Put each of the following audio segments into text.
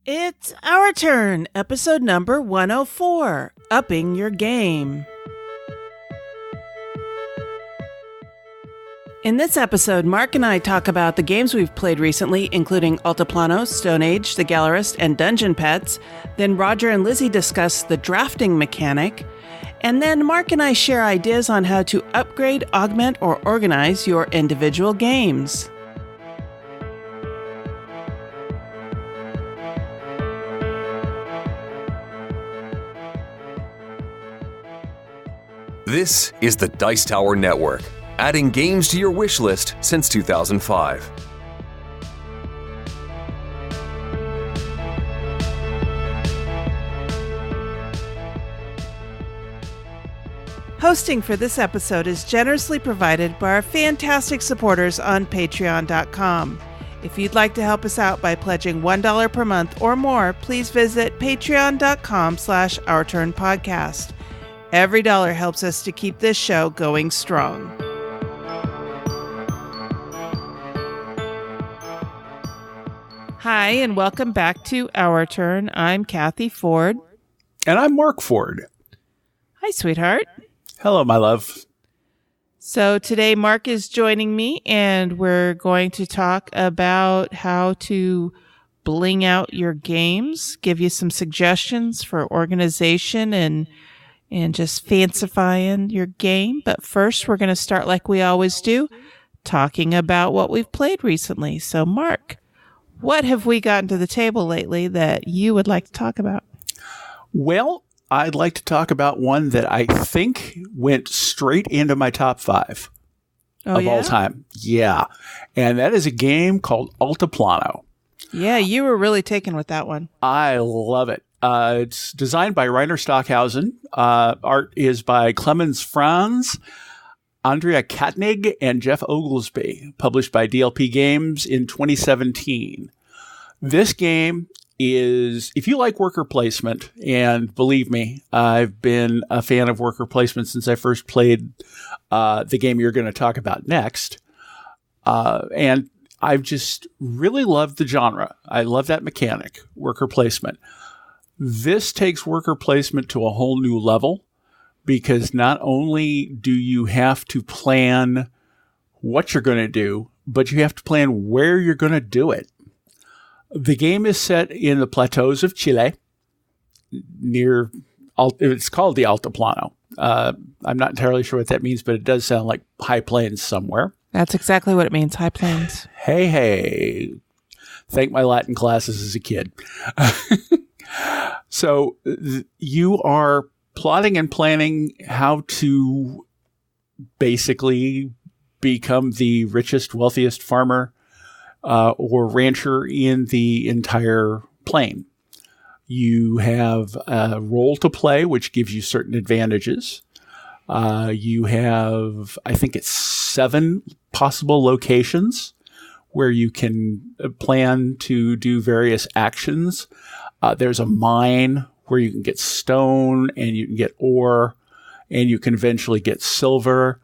It's our turn, episode number 104, Upping Your Game. In this episode, Mark and I talk about the games we've played recently, including Altiplano, Stone Age, the Gallerist, and Dungeon Petz. Then Roger and Lizzie discuss the drafting mechanic. And then Mark and I share ideas on how to upgrade, augment, or organize your individual games. This is the Dice Tower Network, adding games to your wish list since 2005. Hosting for this episode is generously provided by our fantastic supporters on Patreon.com. If you'd like to help us out by pledging $1 per month or more, please visit patreon.com/OurTurnPodcast. Every dollar helps us to keep this show going strong. Hi, and welcome back to Our Turn. I'm Cathy Ford. And I'm Mark Ford. Hi, sweetheart. Hello, my love. So today Mark is joining me, and we're going to talk about how to bling out your games, give you some suggestions for organization and just fancifying your game. But first, we're going to start like we always do, talking about what we've played recently. So, Mark, what have we gotten to the table lately that you would like to talk about? Well, I'd like to talk about one that I think went straight into my top 5 of all time. Yeah. And that is a game called Altiplano. Yeah, you were really taken with that one. I love it. It's designed by Rainer Stockhausen. Art is by Clemens Franz, Andrea Katnig, and Jeff Oglesby. Published by DLP Games in 2017. This game is, if you like worker placement, and believe me, I've been a fan of worker placement since I first played the game you're going to talk about next. And I've just really loved the genre. I love that mechanic, worker placement. This takes worker placement to a whole new level because not only do you have to plan what you're going to do, but you have to plan where you're going to do it. The game is set in the plateaus of Chile, it's called the Altiplano. I'm not entirely sure what that means, but it does sound like high plains somewhere. That's exactly what it means, high plains. Hey. Thank my Latin classes as a kid. So you are plotting and planning how to basically become the richest, wealthiest farmer or rancher in the entire plain. You have a role to play, which gives you certain advantages. You have, I think it's 7 possible locations where you can plan to do various actions. There's a mine where you can get stone and you can get ore and you can eventually get silver.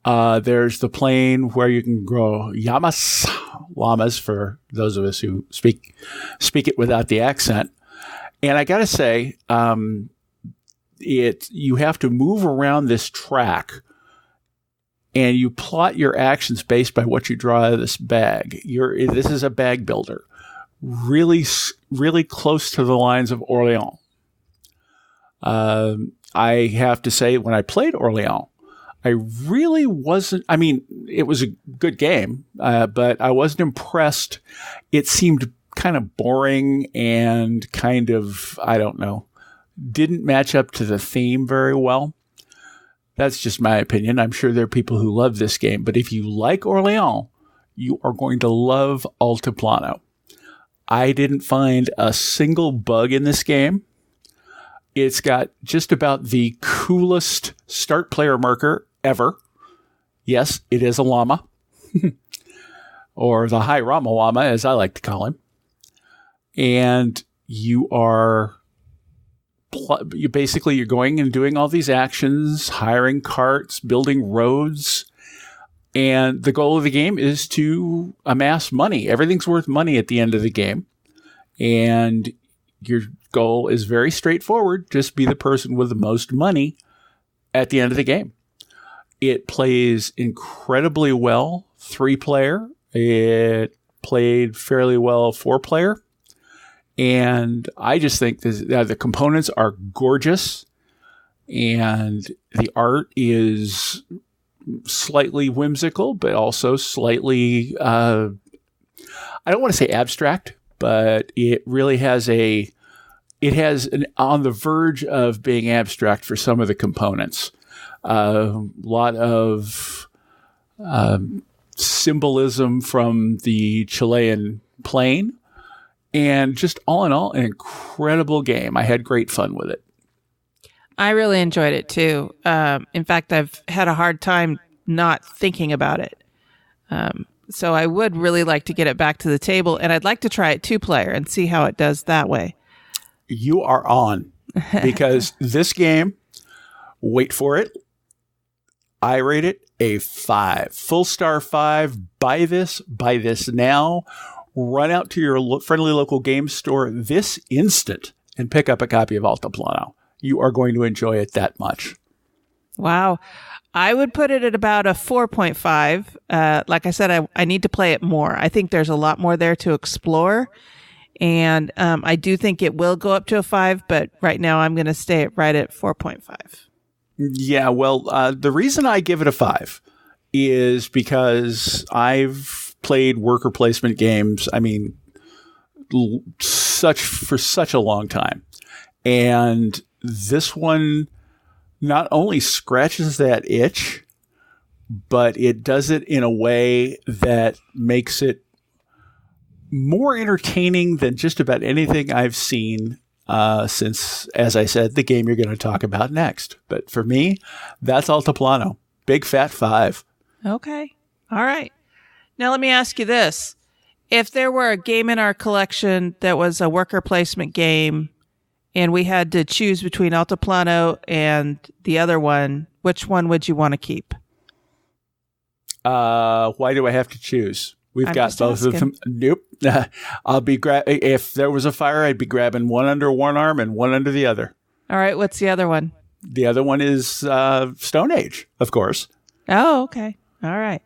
There's the plain where you can grow llamas for those of us who speak it without the accent. And I got to say, you have to move around this track and you plot your actions based by what you draw out of this bag. This is a bag builder. Really, really close to the lines of Orléans. I have to say, when I played Orléans, I really wasn't, it was a good game, but I wasn't impressed. It seemed kind of boring and kind of, didn't match up to the theme very well. That's just my opinion. I'm sure there are people who love this game, but if you like Orléans, you are going to love Altiplano. I didn't find a single bug in this game. It's got just about the coolest start player marker ever. Yes, it is a llama. Or the High Rama Llama, as I like to call him. And you're going and doing all these actions, hiring carts, building roads. And the goal of the game is to amass money. Everything's worth money at the end of the game. And your goal is very straightforward. Just be the person with the most money at the end of the game. It plays incredibly well 3-player. It played fairly well 4-player. And I just think the components are gorgeous. And the art is slightly whimsical, but also slightly, I don't want to say abstract, but it really has on the verge of being abstract for some of the components. A lot of symbolism from the Chilean plain, and just all in all, an incredible game. I had great fun with it. I really enjoyed it too. In fact, I've had a hard time not thinking about it. So I would really like to get it back to the table, and I'd like to try it 2-player and see how it does that way. You are on, because this game, wait for it, I rate it a 5. Full star 5. Buy this now. Run out to your friendly local game store this instant and pick up a copy of Altiplano. You are going to enjoy it that much. Wow. I would put it at about a 4.5. Like I said, I need to play it more. I think there's a lot more there to explore. And I do think it will go up to a 5, but right now I'm going to stay right at 4.5. Yeah, well, the reason I give it a 5 is because I've played worker placement games, for such a long time. And this one not only scratches that itch, but it does it in a way that makes it more entertaining than just about anything I've seen since, as I said, the game you're going to talk about next. But for me, that's Altiplano. Big fat 5. Okay. All right. Now let me ask you this. If there were a game in our collection that was a worker placement game and we had to choose between Altiplano and the other one, which one would you want to keep? Why do I have to choose? We've got both of them. Nope. I'll be if there was a fire, I'd be grabbing one under one arm and one under the other. All right. What's the other one? The other one is Stone Age, of course. Oh, okay. All right.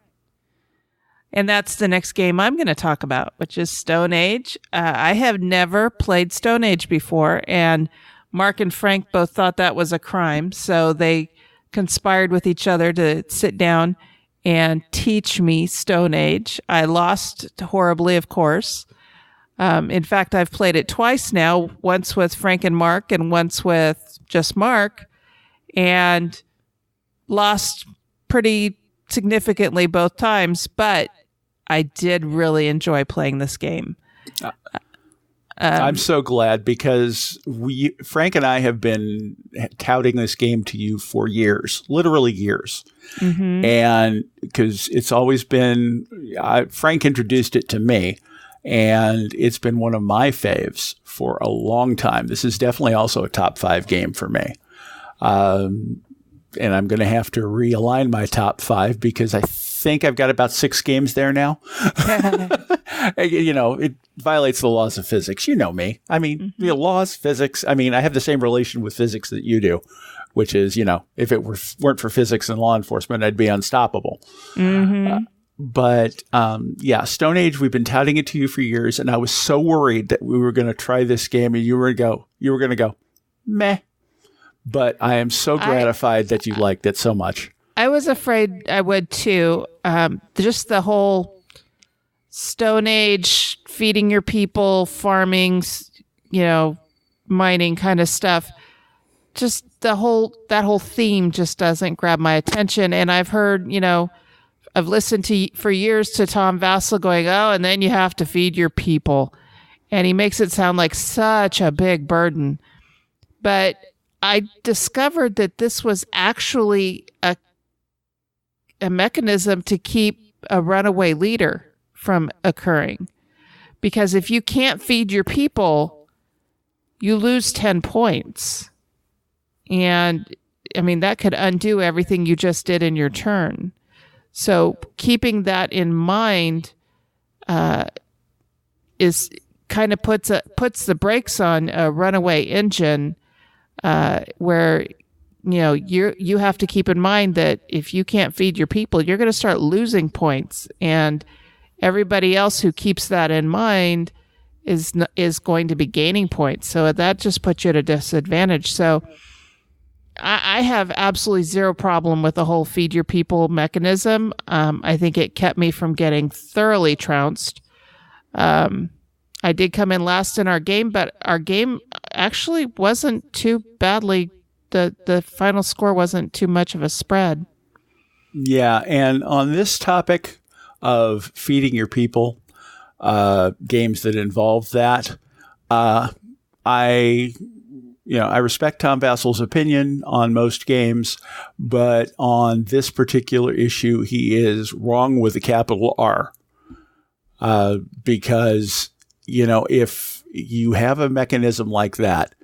And that's the next game I'm going to talk about, which is Stone Age. I have never played Stone Age before, and Mark and Frank both thought that was a crime, so they conspired with each other to sit down and teach me Stone Age. I lost horribly, of course. In fact, I've played it twice now, once with Frank and Mark and once with just Mark, and lost pretty significantly both times, but I did really enjoy playing this game. I'm so glad, because Frank and I have been touting this game to you for years, literally years. Mm-hmm. And because it's always been, Frank introduced it to me, and it's been one of my faves for a long time. This is definitely also a top 5 game for me. And I'm going to have to realign my top 5 because I think I've got about 6 games there now. It violates the laws of physics. You know me. Laws, physics. I have the same relation with physics that you do, which is, if it weren't for physics and law enforcement, I'd be unstoppable. Mm-hmm. But Stone Age, we've been touting it to you for years, and I was so worried that we were going to try this game and you were going to go, meh. But I am so gratified that you liked it so much. I was afraid I would too. Just the whole Stone Age, feeding your people, farming, mining kind of stuff. Just that whole theme just doesn't grab my attention. And I've heard, I've listened for years to Tom Vassell going, oh, and then you have to feed your people. And he makes it sound like such a big burden. But I discovered that this was actually a mechanism to keep a runaway leader from occurring. Because if you can't feed your people, you lose 10 points. And that could undo everything you just did in your turn. So keeping that in mind is kind of puts the brakes on a runaway engine, where you have to keep in mind that if you can't feed your people, you're going to start losing points, and everybody else who keeps that in mind is going to be gaining points. So that just puts you at a disadvantage. So I have absolutely zero problem with the whole feed your people mechanism. I think it kept me from getting thoroughly trounced. I did come in last in our game, but our game actually wasn't too badly. The final score wasn't too much of a spread. Yeah, and on this topic of feeding your people, games that involve that, I respect Tom Vassel's opinion on most games, but on this particular issue, he is wrong with a capital R. Because, if you have a mechanism like that,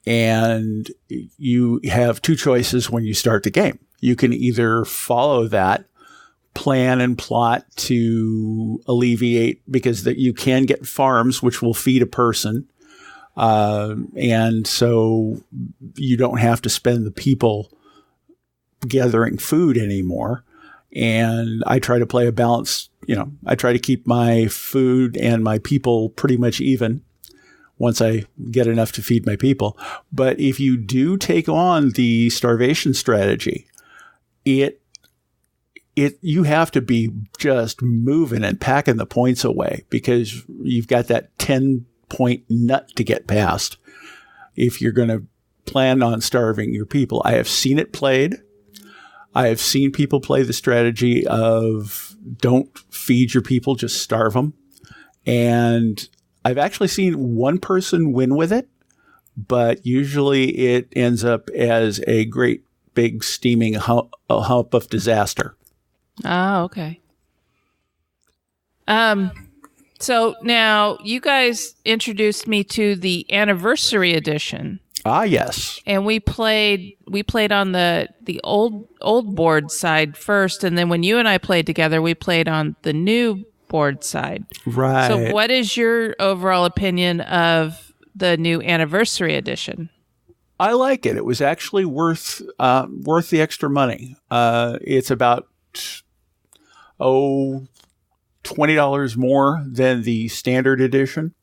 and you have two choices when you start the game. You can either follow that plan and plot to alleviate, because you can get farms which will feed a person. And so you don't have to spend the people gathering food anymore. And I try to play a balance. I try to keep my food and my people pretty much even once I get enough to feed my people. But if you do take on the starvation strategy, you have to be just moving and packing the points away, because you've got that 10-point nut to get past if you're going to plan on starving your people. I have seen it played. I have seen people play the strategy of don't feed your people, just starve them. And I've actually seen one person win with it, but usually it ends up as a great big steaming hump of disaster. Oh, okay. So now you guys introduced me to the anniversary edition. Ah, yes. And we played on the old board side first, and then when you and I played together, we played on the new board side. Right. So what is your overall opinion of the new anniversary edition? I like it. It was actually worth the extra money. It's about $20 more than the standard edition,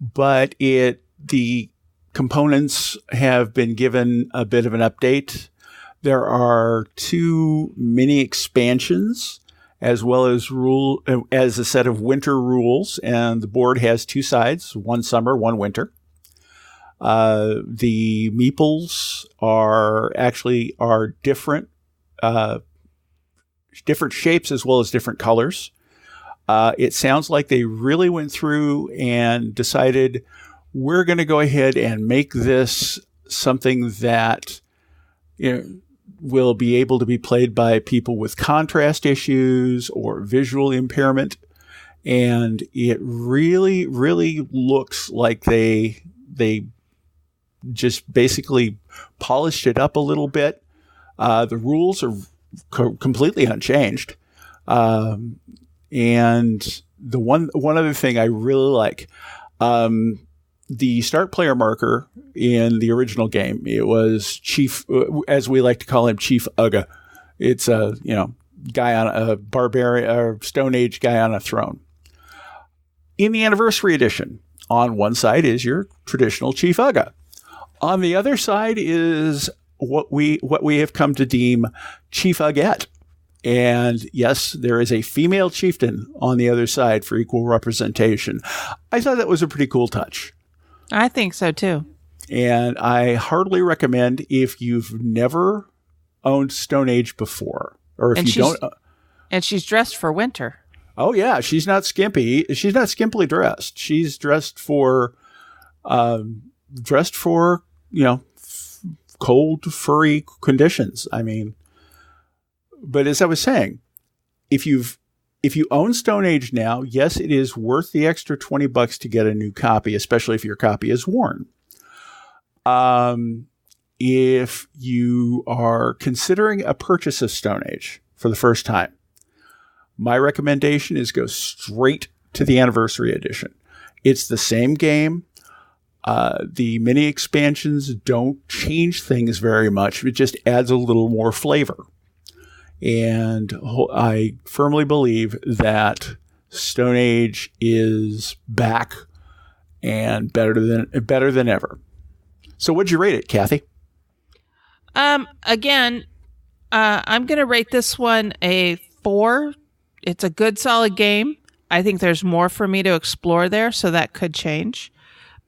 but the components have been given a bit of an update. There are 2 mini expansions, as well as a set of winter rules, and the board has 2 sides, one summer, one winter. The meeples are different, different shapes as well as different colors. It sounds like they really went through and decided, we're going to go ahead and make this something that will be able to be played by people with contrast issues or visual impairment. And it really, really looks like they just basically polished it up a little bit. The rules are completely unchanged. And the one other thing I really like, the start player marker in the original game, it was Chief, as we like to call him, Chief Ugga. It's a guy on a barbarian or Stone Age guy on a throne. In the anniversary edition, on one side is your traditional Chief Ugga. On the other side is what we have come to deem Chief Uggette. And yes, there is a female chieftain on the other side for equal representation. I thought that was a pretty cool touch. I think so too. And I heartily recommend, if you've never owned Stone Age before, or if you don't. And she's dressed for winter. Oh yeah, she's not skimpy. She's not skimpily dressed. She's dressed for cold, furry conditions. I mean, but as I was saying, if you own Stone Age now, yes, it is worth the extra $20 to get a new copy, especially if your copy is worn. If you are considering a purchase of Stone Age for the first time, my recommendation is go straight to the anniversary edition. It's the same game. The mini expansions don't change things very much. It just adds a little more flavor. And I firmly believe that Stone Age is back and better than ever. So what'd you rate it, Cathy? Again, I'm going to rate this one a 4. It's a good, solid game. I think there's more for me to explore there, so that could change.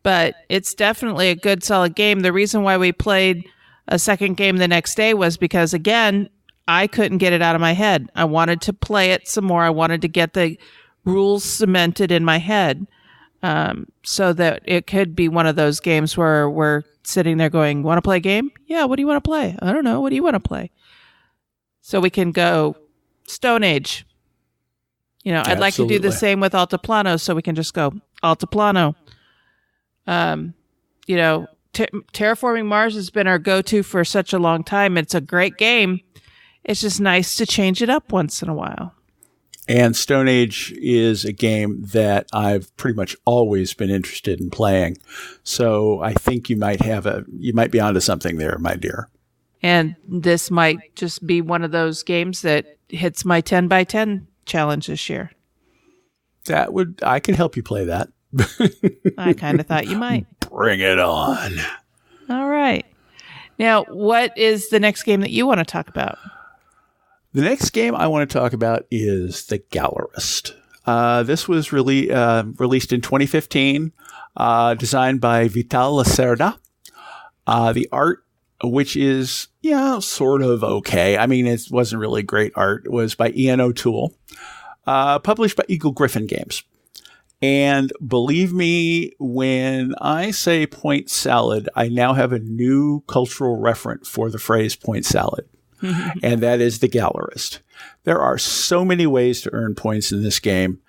But it's definitely a good, solid game. The reason why we played a second game the next day was because, again, I couldn't get it out of my head. I wanted to play it some more. I wanted to get the rules cemented in my head, so that it could be one of those games where we're sitting there going, want to play a game? Yeah, what do you want to play? I don't know. What do you want to play? So we can go Stone Age. You know, I'd like to do the same with Altiplano, so we can just go Altiplano. You know, Terraforming Mars has been our go-to for such a long time. It's a great game. It's just nice to change it up once in a while. And Stone Age is a game that I've pretty much always been interested in playing. So I think you might be onto something there, my dear. And this might just be one of those games that hits my 10 by 10 challenge this year. I could help you play that. I kind of thought you might. Bring it on. All right. Now, what is the next game that you want to talk about? The next game I want to talk about is The Gallerist. This was really released in 2015, designed by Vital Lacerda. The art, which is, sort of okay. I mean, it wasn't really great art. It was by Ian O'Toole, published by Eagle Gryphon Games. And believe me, when I say point salad, I now have a new cultural referent for the phrase point salad. And that is The Gallerist. There are so many ways to earn points in this game.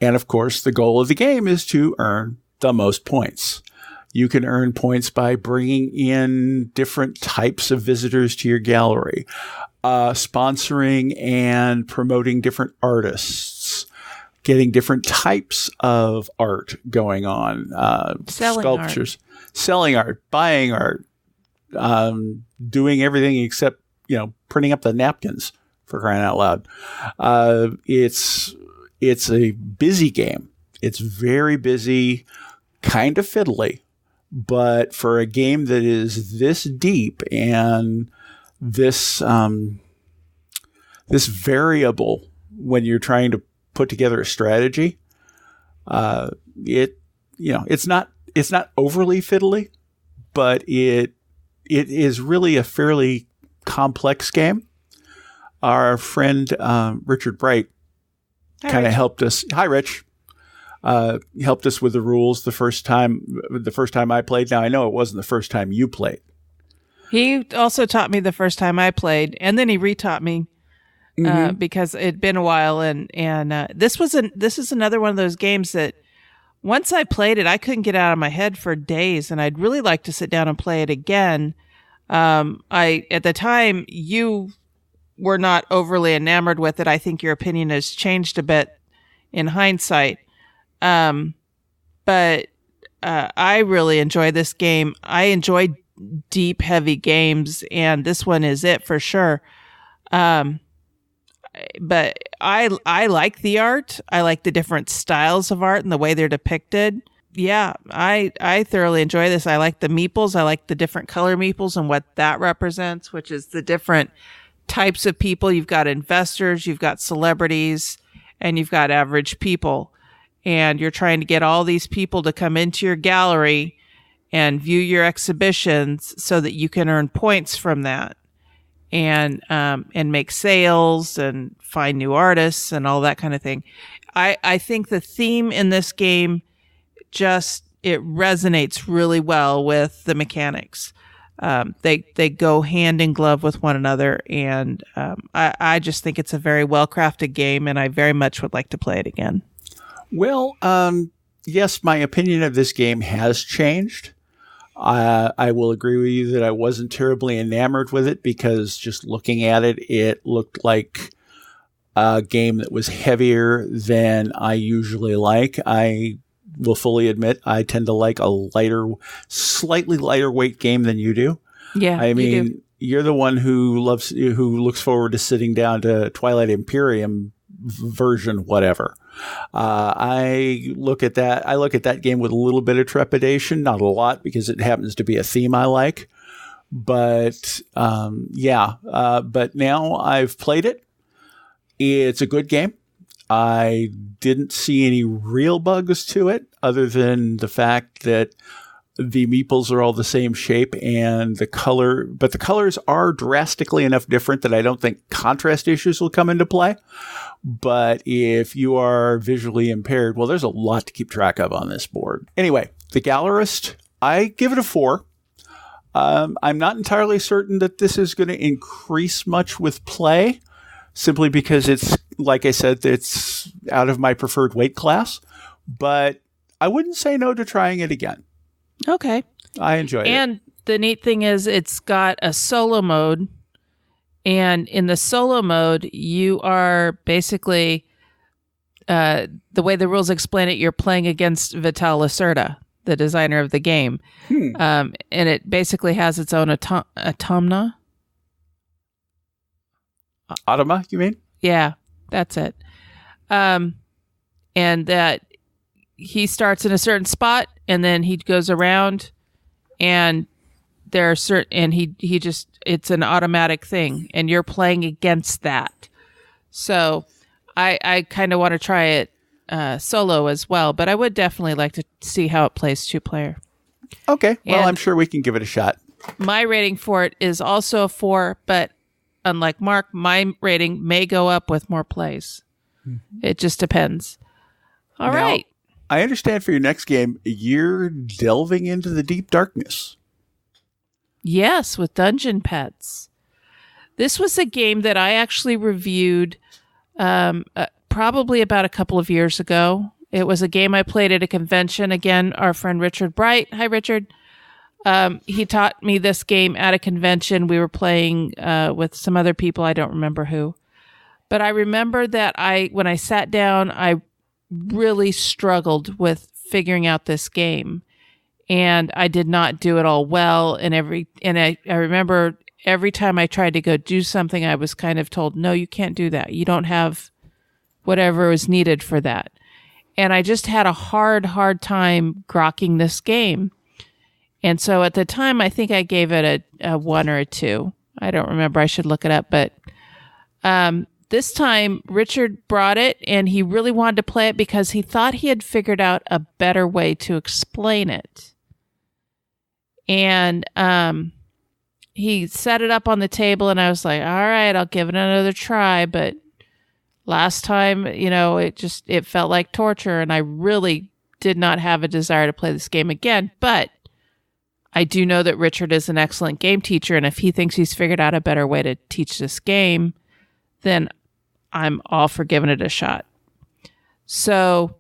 And of course, the goal of the game is to earn the most points. You can earn points by bringing in different types of visitors to your gallery, sponsoring and promoting different artists, getting different types of art going on, sculptures, selling art, buying art, doing everything except printing up the napkins, for crying out loud. It's a busy game. It's very busy, kind of fiddly, but for a game that is this deep and this variable when you're trying to put together a strategy, it's not overly fiddly, but it is really a fairly complex game. Our friend Richard Bright kind of helped us. Hi, Rich. Helped us with the rules the first time I played. Now I know it wasn't the first time you played. He also taught me the first time I played, and then he retaught me because it'd been a while. And this is another one of those games that once I played it, I couldn't get out of my head for days, and I'd really like to sit down and play it again. At the time, you were not overly enamored with it. I think your opinion has changed a bit in hindsight. But I really enjoy this game. I enjoy deep, heavy games, and this one is it for sure. But I like the art. I like the different styles of art and the way they're depicted. Yeah, I thoroughly enjoy this. I like the meeples. I like the different color meeples and what that represents, which is the different types of people. You've got investors, you've got celebrities, and you've got average people. And you're trying to get all these people to come into your gallery and view your exhibitions so that you can earn points from that and make sales and find new artists and all that kind of thing. I think the theme in this game it resonates really well with the mechanics. They go hand in glove with one another, and I just think it's a very well-crafted game, and I very much would like to play it again. Well, yes, my opinion of this game has changed. I will agree with you that I wasn't terribly enamored with it because just looking at it, it looked like a game that was heavier than I usually like. I will fully admit I tend to like a slightly lighter weight game than you do. Yeah, I mean, you're the one who looks forward to sitting down to Twilight Imperium version, whatever. I look at that game with a little bit of trepidation, not a lot, because it happens to be a theme I like. But but now I've played it. It's a good game. I didn't see any real bugs to it, other than the fact that the meeples are all the same shape and the colors are drastically enough different that I don't think contrast issues will come into play. But if you are visually impaired, well, there's a lot to keep track of on this board. Anyway, the Gallerist, I give it a 4. I'm not entirely certain that this is going to increase much with play, simply because it's, like I said, it's out of my preferred weight class. But I wouldn't say no to trying it again. Okay. I enjoyed it. And the neat thing is it's got a solo mode. And in the solo mode, you are basically, the way the rules explain it, you're playing against Vital Lacerda, the designer of the game. And it basically has its own automna. Automa, you mean? Yeah, that's it. And that he starts in a certain spot, and then he goes around, and there are he just, it's an automatic thing, and you're playing against that. So I kind of want to try it solo as well, but I would definitely like to see how it plays 2-player. Okay, well, I'm sure we can give it a shot. My rating for it is also a 4, but unlike Mark, my rating may go up with more plays. It just depends. All right. I understand for your next game, you're delving into the deep darkness. Yes, with Dungeon Petz. This was a game that I actually reviewed probably about a couple of years ago. It was a game I played at a convention. Again, our friend Richard Bright. Hi, Richard. He taught me this game at a convention. We were playing with some other people. I don't remember who. But I remember that when I sat down, I really struggled with figuring out this game. And I did not do it all well. And I remember every time I tried to go do something, I was kind of told, no, you can't do that. You don't have whatever is needed for that. And I just had a hard time grokking this game. And so at the time, I think I gave it a 1 or a 2. I don't remember. I should look it up. But this time, Richard brought it, and he really wanted to play it because he thought he had figured out a better way to explain it. And he set it up on the table, and I was like, all right, I'll give it another try. But last time, it felt like torture, and I really did not have a desire to play this game again. But I do know that Richard is an excellent game teacher, and if he thinks he's figured out a better way to teach this game, then I'm all for giving it a shot. So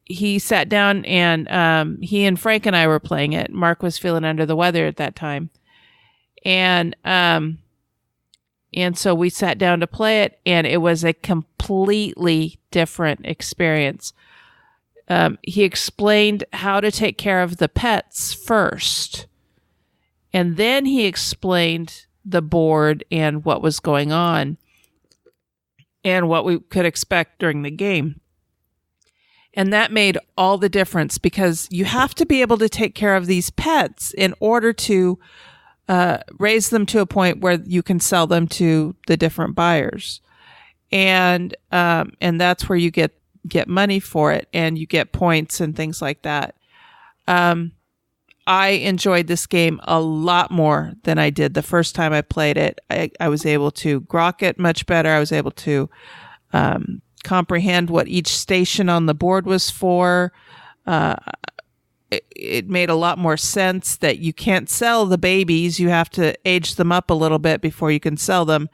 he sat down, and he and Frank and I were playing it. Mark was feeling under the weather at that time. And so we sat down to play it, and it was a completely different experience. He explained how to take care of the pets first, and then he explained the board and what was going on and what we could expect during the game. And that made all the difference, because you have to be able to take care of these pets in order to raise them to a point where you can sell them to the different buyers. And that's where you get money for it, and you get points and things like that. I enjoyed this game a lot more than I did the first time I played it. I was able to grok it much better. I was able to comprehend what each station on the board was for. It made a lot more sense that you can't sell the babies. You have to age them up a little bit before you can sell them.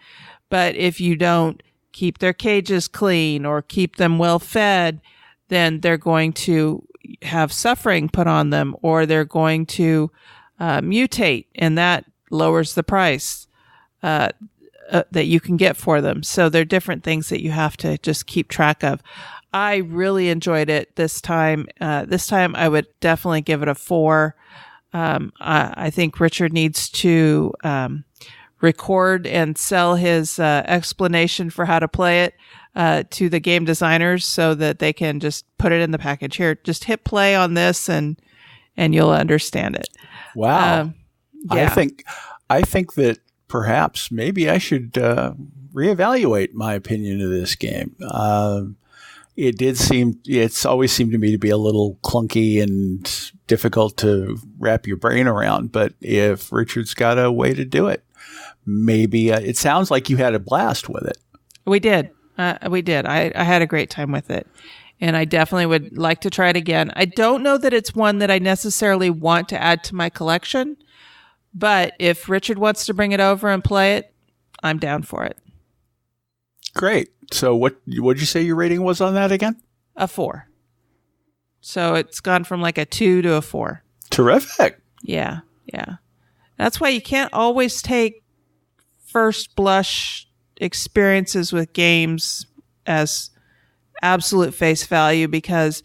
But if you don't keep their cages clean or keep them well fed, then they're going to have suffering put on them, or they're going to mutate, and that lowers the price that you can get for them. So there are different things that you have to just keep track of. I really enjoyed it this time. This time I would definitely give it a 4. I think Richard needs to record and sell his explanation for how to play it to the game designers so that they can just put it in the package. Here, just hit play on this and you'll understand it. Wow. Yeah. I think that perhaps maybe I should reevaluate my opinion of this game. It's always seemed to me to be a little clunky and difficult to wrap your brain around. But if Richard's got a way to do it, maybe it sounds like you had a blast with it. We did. I had a great time with it. And I definitely would like to try it again. I don't know that it's one that I necessarily want to add to my collection. But if Richard wants to bring it over and play it, I'm down for it. Great. So what'd you say your rating was on that again? A 4. So it's gone from like a 2 to a 4. Terrific. Yeah. That's why you can't always take first blush experiences with games as absolute face value, because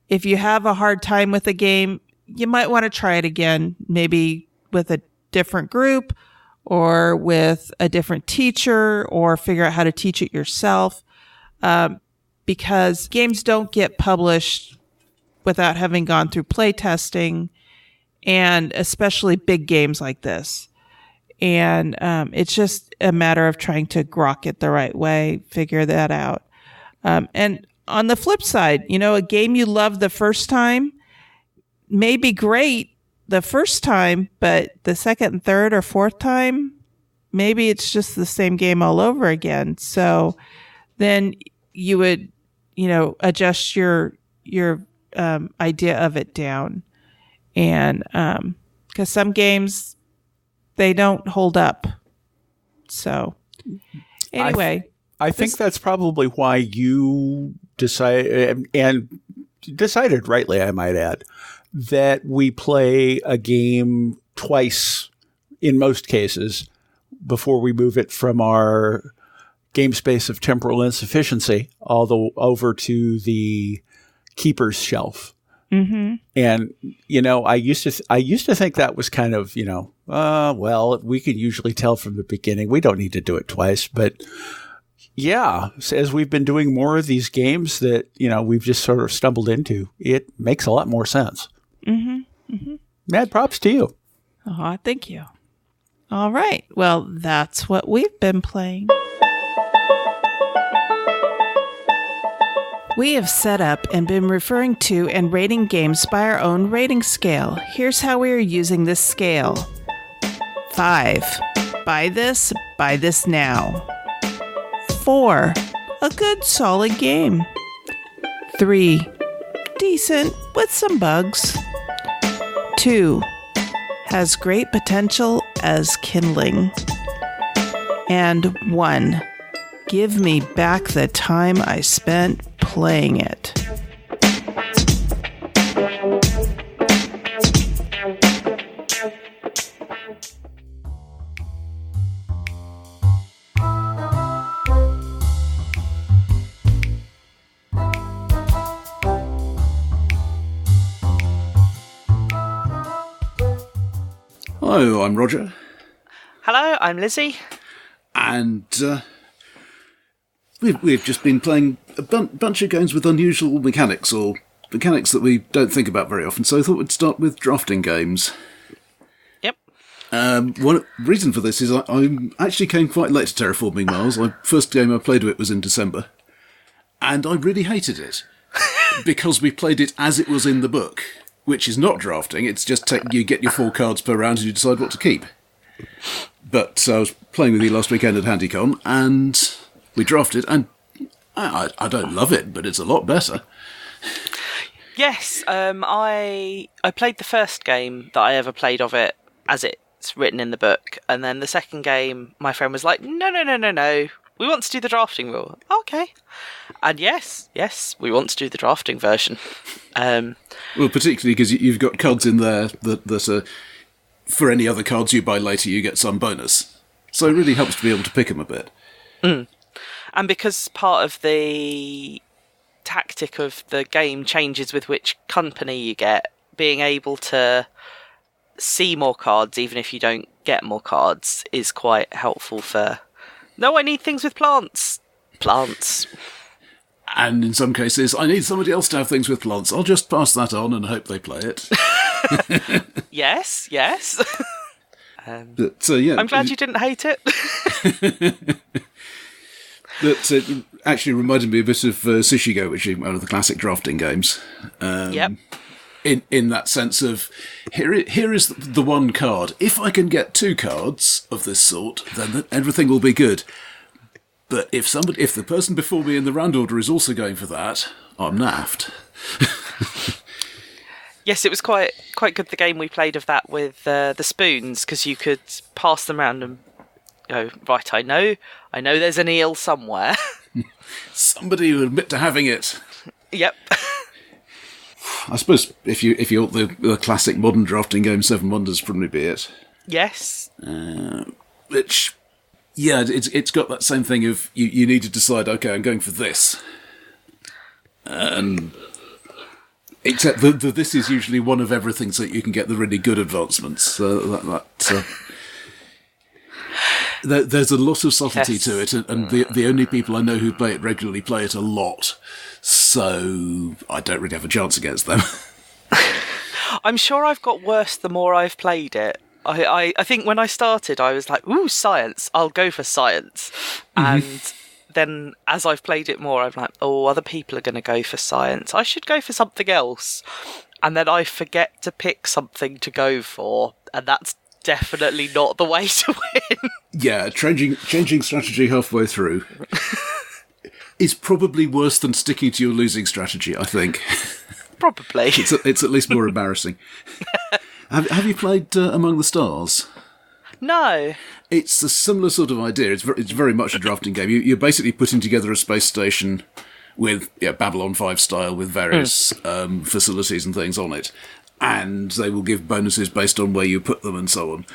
if you have a hard time with a game, you might want to try it again, maybe with a different group or with a different teacher, or figure out how to teach it yourself. Because games don't get published without having gone through play testing, and especially big games like this. And it's just a matter of trying to grok it the right way, figure that out. And on the flip side, a game you love the first time may be great the first time, but the second and third or fourth time, maybe it's just the same game all over again. So then you would, adjust your idea of it down. And because some games, they don't hold up. So anyway. I think that's probably why you decided rightly, I might add, that we play a game twice in most cases before we move it from our game space of temporal insufficiency over to the keeper's shelf. Mm-hmm. And, I used to think that was kind of, well, we can usually tell from the beginning. We don't need to do it twice. But yeah, as we've been doing more of these games that, we've just sort of stumbled into, it makes a lot more sense. Mm-hmm. Mm-hmm. Mad props to you. Oh, thank you. All right. Well, that's what we've been playing. We have set up and been referring to and rating games by our own rating scale. Here's how we are using this scale. 5. Buy this now. 4. A good solid game. 3. Decent with some bugs. 2. Has great potential as kindling. And 1. Give me back the time I spent playing it. Hello, I'm Roger. Hello, I'm Lizzie. And we've just been playing a bunch of games with unusual mechanics, or mechanics that we don't think about very often, so I thought we'd start with drafting games. Yep. One reason for this is I actually came quite late to Terraforming Mars. The first game I played of it was in December, and I really hated it, because we played it as it was in the book, which is not drafting, it's just you get your 4 cards per round and you decide what to keep. But I was playing with you last weekend at HandyCon, and we drafted, and I don't love it, but it's a lot better. Yes, I played the first game that I ever played of it as it's written in the book, and then the second game, my friend was like, no, we want to do the drafting rule. Okay. And yes, we want to do the drafting version. Well, particularly because you've got cards in there that for any other cards you buy later, you get some bonus. So it really helps to be able to pick them a bit. Mm. And because part of the tactic of the game changes with which company you get. Being able to see more cards, even if you don't get more cards, is quite helpful for... No, I need things with plants. Plants. And in some cases, I need somebody else to have things with plants. I'll just pass that on and hope they play it. Yes. But, yeah, I'm glad you didn't hate it. That actually reminded me a bit of Sushigo, which is one of the classic drafting games. Yep. In that sense of, here is the one card. If I can get 2 cards of this sort, then everything will be good. But if the person before me in the round order is also going for that, I'm naffed. Yes, it was quite good, the game we played of that with the spoons, because you could pass them around and go, right, I know there's an eel somewhere. Somebody will admit to having it. Yep. I suppose if you want the classic modern drafting game, Seven Wonders probably be it. Yes. Which, yeah, it's got that same thing of you need to decide, okay, I'm going for this. Except that this is usually one of everything, so that you can get the really good advancements. So there's a lot of subtlety to it, and the only people I know who play it regularly play it a lot. So I don't really have a chance against them. I'm sure I've got worse the more I've played it. I think when I started, I was like, ooh, science, I'll go for science. And then as I've played it more, I'm like, oh, other people are going to go for science. I should go for something else. And then I forget to pick something to go for. And that's definitely not the way to win. Yeah, changing strategy halfway through is probably worse than sticking to your losing strategy, I think. Probably. It's at least more embarrassing. Have you played Among the Stars? No. It's a similar sort of idea. It's very much a drafting game. You're basically putting together a space station with Babylon 5 style, with various facilities and things on it. And they will give bonuses based on where you put them and so on.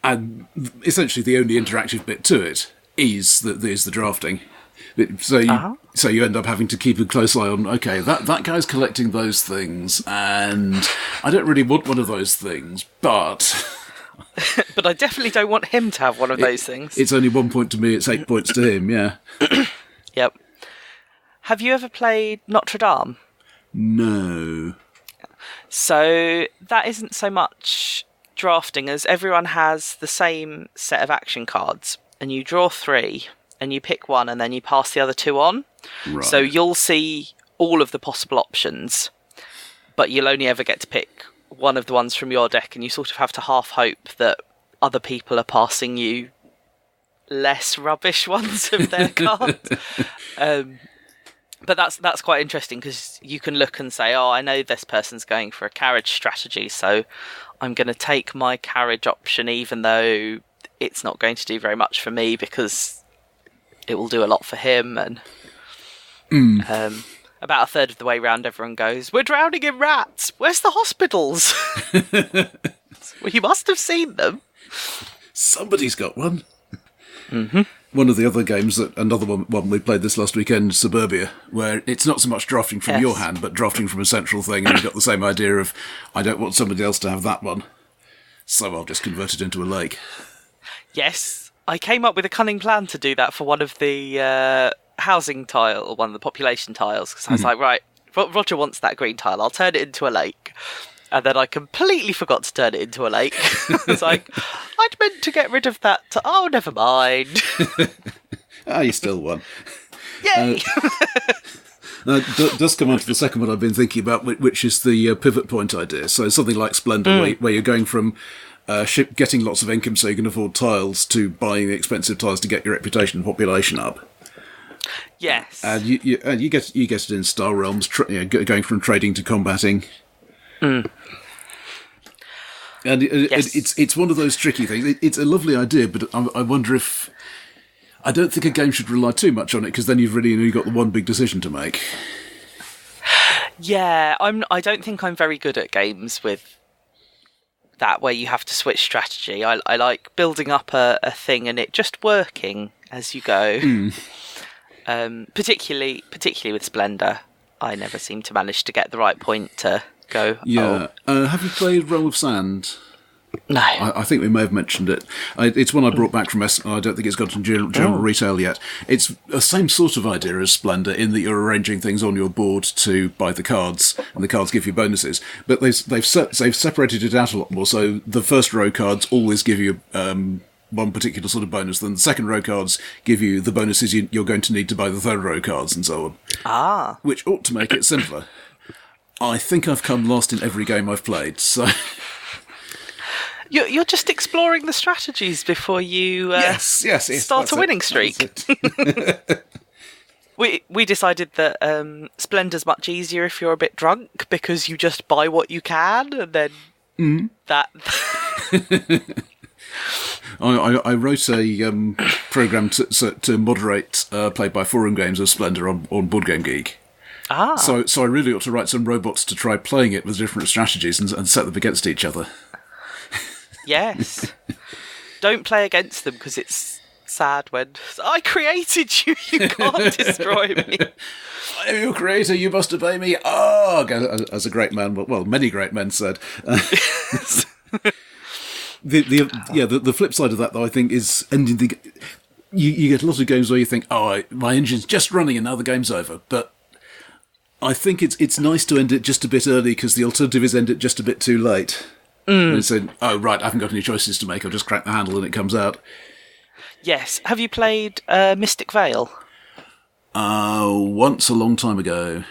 And essentially the only interactive bit to it is the drafting. So you end up having to keep a close eye on, okay, that guy's collecting those things, and I don't really want one of those things, but... But I definitely don't want him to have one of those things. It's only 1 point to me, it's 8 points to him, yeah. Yep. Have you ever played Notre Dame? No. So that isn't so much drafting, as everyone has the same set of action cards, and you draw 3, and you pick one, and then you pass the other 2 on. Right. So you'll see all of the possible options, but you'll only ever get to pick one of the ones from your deck, and you sort of have to half hope that other people are passing you less rubbish ones of their cards. But that's quite interesting, because you can look and say, oh, I know this person's going for a carriage strategy, so I'm going to take my carriage option, even though it's not going to do very much for me, because it will do a lot for him. And about a third of the way round, everyone goes, we're drowning in rats, where's the hospitals? Well, you must have seen them. Somebody's got one. One of the other games, another one we played this last weekend, Suburbia, where it's not so much drafting from your hand, but drafting from a central thing, and you've got the same idea of, I don't want somebody else to have that one, so I'll just convert it into a lake. Yes, I came up with a cunning plan to do that for one of the housing tile, or one of the population tiles, because I was like, right, Roger wants that green tile, I'll turn it into a lake. And then I completely forgot to turn it into a lake. I was like, I'd meant to get rid of that. Oh, never mind. You still won. Yay! Does come on to the second one I've been thinking about, which is the pivot point idea. So something like Splendor, where you're going from getting lots of income so you can afford tiles to buying the expensive tiles to get your reputation and population up. Yes. And you get it in Star Realms, going from trading to combating. And it's one of those tricky things. It's a lovely idea, but I wonder if... I don't think a game should rely too much on it, because then you've really only got the one big decision to make. Yeah, I don't think I'm very good at games with that, where you have to switch strategy. I like building up a thing and it just working as you go. Particularly with Splendor, I never seem to manage to get the right point to go. Yeah. Have you played Realm of Sand? No. I think we may have mentioned it. It's one I brought back from I don't think it's got to general retail yet. It's the same sort of idea as Splendor in that you're arranging things on your board to buy the cards, and the cards give you bonuses. But they've separated it out a lot more. So the first row cards always give you one particular sort of bonus. Then the second row cards give you the bonuses you're going to need to buy the third row cards, and so on. Which ought to make it simpler. I think I've come last in every game I've played, so... You're just exploring the strategies before you yes, start a winning streak. We decided that Splendor's much easier if you're a bit drunk, because you just buy what you can, and then that... I wrote a program to moderate play-by-forum games of Splendor on Board Game Geek. So I really ought to write some robots to try playing it with different strategies and set them against each other. Yes. Don't play against them, because it's sad when I created you. You can't destroy me. I am your creator. You must obey me. As a great man, well, many great men said. The flip side of that, though, I think, is ending the. You get a lot of games where you think, my engine's just running and now the game's over. But I think it's nice to end it just a bit early, because the alternative is end it just a bit too late. And said, right, I haven't got any choices to make. I'll just crack the handle and it comes out. Yes. Have you played Mystic Vale? Once a long time ago.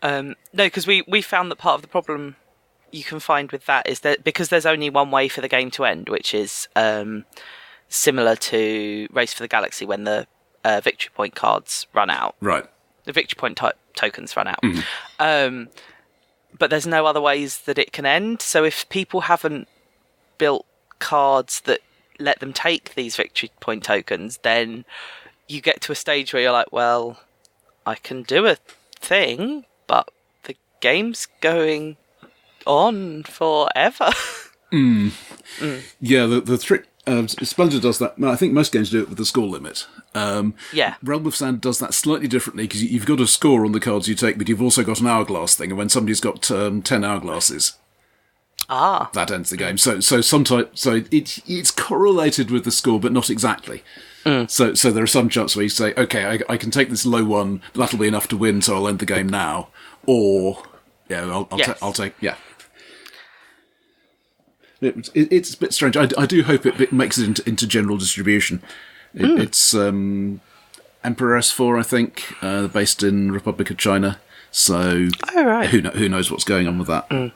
No, because we found that part of the problem you can find with that is that because there's only one way for the game to end, which is similar to Race for the Galaxy when the victory point cards run out. Right. The victory point tokens run out. But there's no other ways that it can end. So if people haven't built cards that let them take these victory point tokens, then you get to a stage where you're like, well, I can do a thing, but the game's going on forever. Yeah, the trick... Splendor does that. I think most games do it with the score limit. Realm of Sand does that slightly differently, because you've got a score on the cards you take, but you've also got an hourglass thing, and when somebody's got 10 hourglasses, that ends the game. So sometimes, it's correlated with the score, but not exactly. So there are some chances where you say, okay, I can take this low one, that'll be enough to win, so I'll end the game now, or I'll take. It's a bit strange. I do hope it makes it into general distribution. It's Emperor S4, I think, based in Republic of China. So who knows what's going on with that?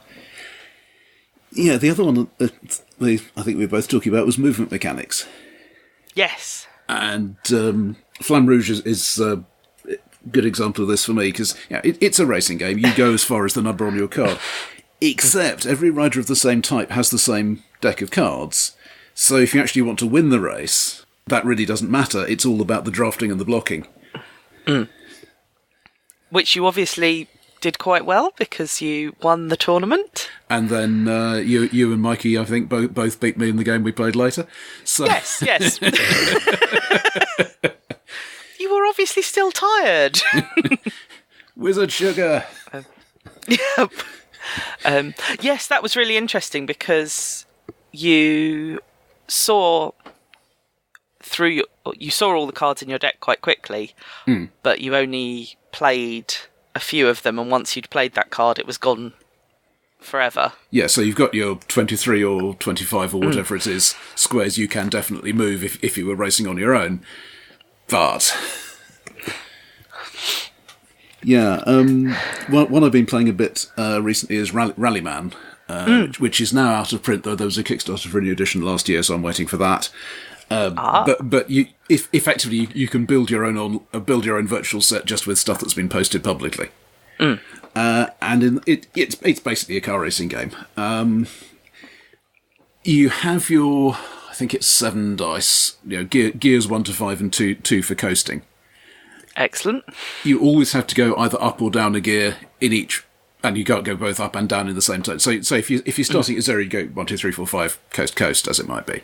Yeah, the other one I think we were both talking about was movement mechanics. Yes. And Flamme Rouge is a good example of this for me, because it's a racing game. You go as far as the number on your card. Except every rider of the same type has the same deck of cards. So if you actually want to win the race, that really doesn't matter. It's all about the drafting and the blocking. Which you obviously did quite well, because you won the tournament. And then you and Mikey, I think, both beat me in the game we played later. So. Yes. You were obviously still tired. Wizard sugar. Yep. Yes, that was really interesting, because you saw all the cards in your deck quite quickly, but you only played a few of them, and once you'd played that card, it was gone forever. Yeah, so you've got your 23 or 25 or whatever it is squares you can definitely move if you were racing on your own. But... Yeah, one I've been playing a bit recently is Rallyman, which is now out of print, though there was a Kickstarter for a new edition last year, so I'm waiting for that. But effectively you can build your own virtual set just with stuff that's been posted publicly. And it's basically a car racing game. You have your, I think it's 7 dice, gears 1 to 5 and 2 for coasting. Excellent. You always have to go either up or down a gear in each, and you can't go both up and down in the same time. So if you're starting at 0, you go 1, 2, 3, 4, 5, coast, as it might be.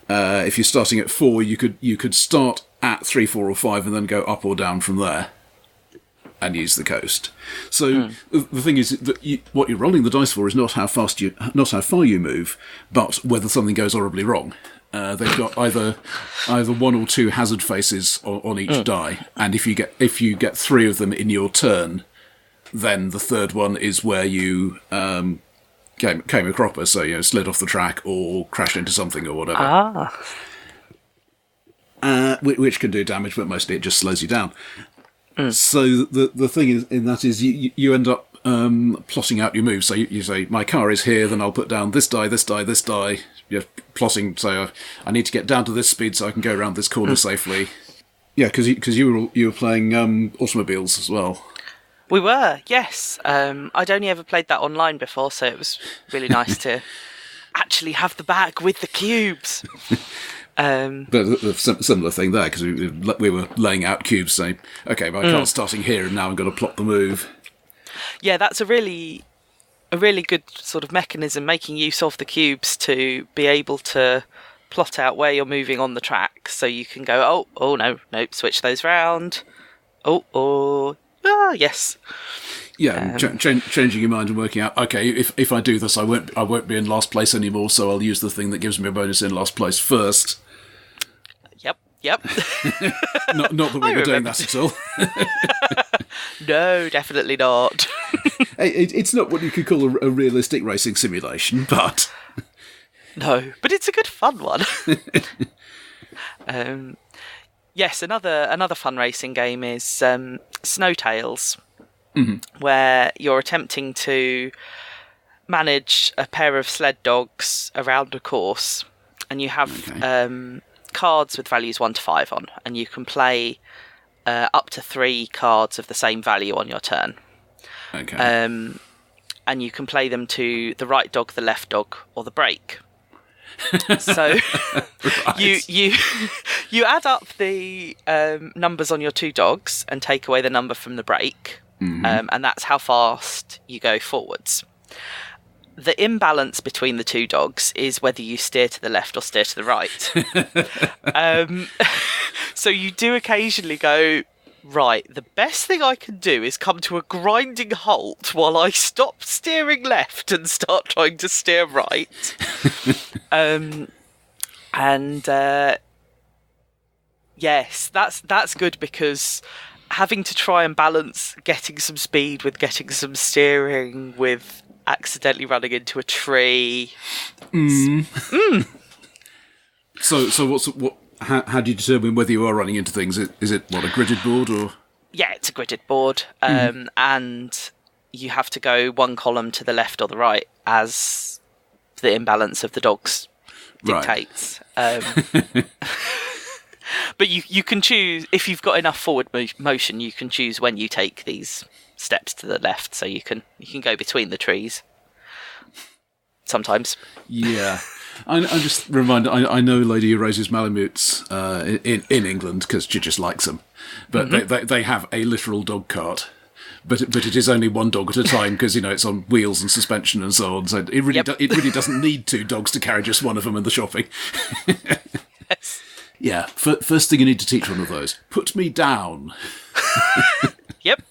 If you're starting at 4, you could start at 3, 4, or 5, and then go up or down from there, and use the coast. So the thing is that what you're rolling the dice for is not how far you move, but whether something goes horribly wrong. They've got either 1 or 2 hazard faces on each die, and if you get 3 of them in your turn, then the third one is where you came a cropper, so slid off the track or crashed into something or whatever. Which can do damage, but mostly it just slows you down. So the thing is you end up plotting out your moves. So you say, my car is here, then I'll put down this die, this die, this die. You're plotting, so I need to get down to this speed so I can go around this corner safely. Yeah, because you were playing automobiles as well. We were, yes. I'd only ever played that online before, so it was really nice to actually have the bag with the cubes. But a similar thing there, because we were laying out cubes, saying, okay, my car's starting here, and now I'm going to plot the move. Yeah, that's a really good sort of mechanism, making use of the cubes to be able to plot out where you're moving on the track, so you can go, oh no, switch those round. Yes. Yeah, changing your mind and working out, okay, if I do this, I won't be in last place anymore, so I'll use the thing that gives me a bonus in last place first. Yep. not that we were doing that at all. No, definitely not. It's not what you could call a realistic racing simulation, but... No, but it's a good fun one. Yes, another fun racing game is Snowtails, where you're attempting to manage a pair of sled dogs around a course, and you have cards with values 1 to 5 on, and you can play up to 3 cards of the same value on your turn. Okay. And you can play them to the right dog, the left dog, or the brake. So Right. you add up the numbers on your 2 dogs and take away the number from the brake, and that's how fast you go forwards. The imbalance between the 2 dogs is whether you steer to the left or steer to the right. So you do occasionally go, right, the best thing I can do is come to a grinding halt while I stop steering left and start trying to steer right. Yes, that's good, because having to try and balance getting some speed with getting some steering with accidentally running into a tree. So how do you determine whether you are running into things? Is it a gridded board or? Yeah, it's a gridded board, and you have to go 1 column to the left or the right as the imbalance of the dogs dictates. Right. But you can choose, if you've got enough forward motion, you can choose when you take these steps to the left, so you can go between the trees sometimes. Yeah. I'm just reminded, I know a lady who raises Malamutes in England because she just likes them, but they have a literal dog cart, but it is only 1 dog at a time, because it's on wheels and suspension and so on, so it really doesn't need 2 dogs to carry just one of them in the shopping. Yes. Yeah, first thing you need to teach one of those, put me down. Yep.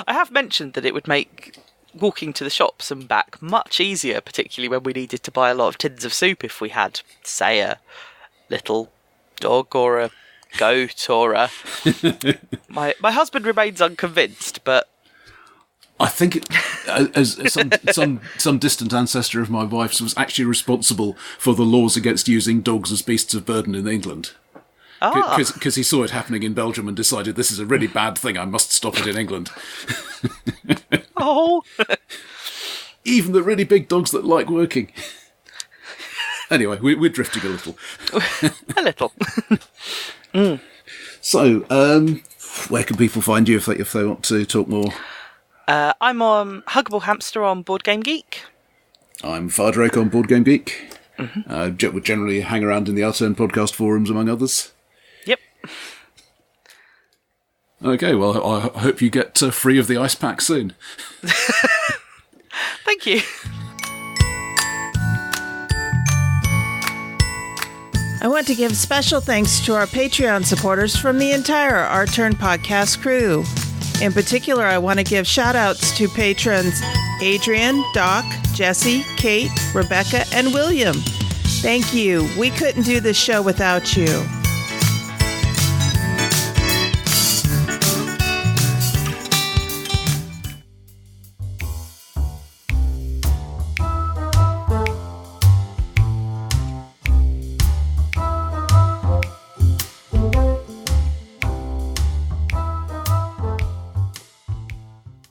I have mentioned that it would make walking to the shops and back much easier, particularly when we needed to buy a lot of tins of soup, if we had, say, a little dog or a goat or a... My husband remains unconvinced, but... I think as some distant ancestor of my wife's was actually responsible for the laws against using dogs as beasts of burden in England. Because he saw it happening in Belgium and decided, this is a really bad thing, I must stop it in England. Oh! Even the really big dogs that like working. Anyway, we're drifting a little. A little. So, where can people find you if they want to talk more? I'm on Huggable Hamster on Board Game Geek. I'm Fardrake on Board Game Geek. We generally hang around in the Outturn podcast forums, among others. Yep. Okay, well, I hope you get free of the ice pack soon. Thank you. I want to give special thanks to our Patreon supporters from the entire Our Turn podcast crew. In particular, I want to give shout-outs to patrons Adrian, Doc, Jesse, Kate, Rebecca, and William. Thank you. We couldn't do this show without you.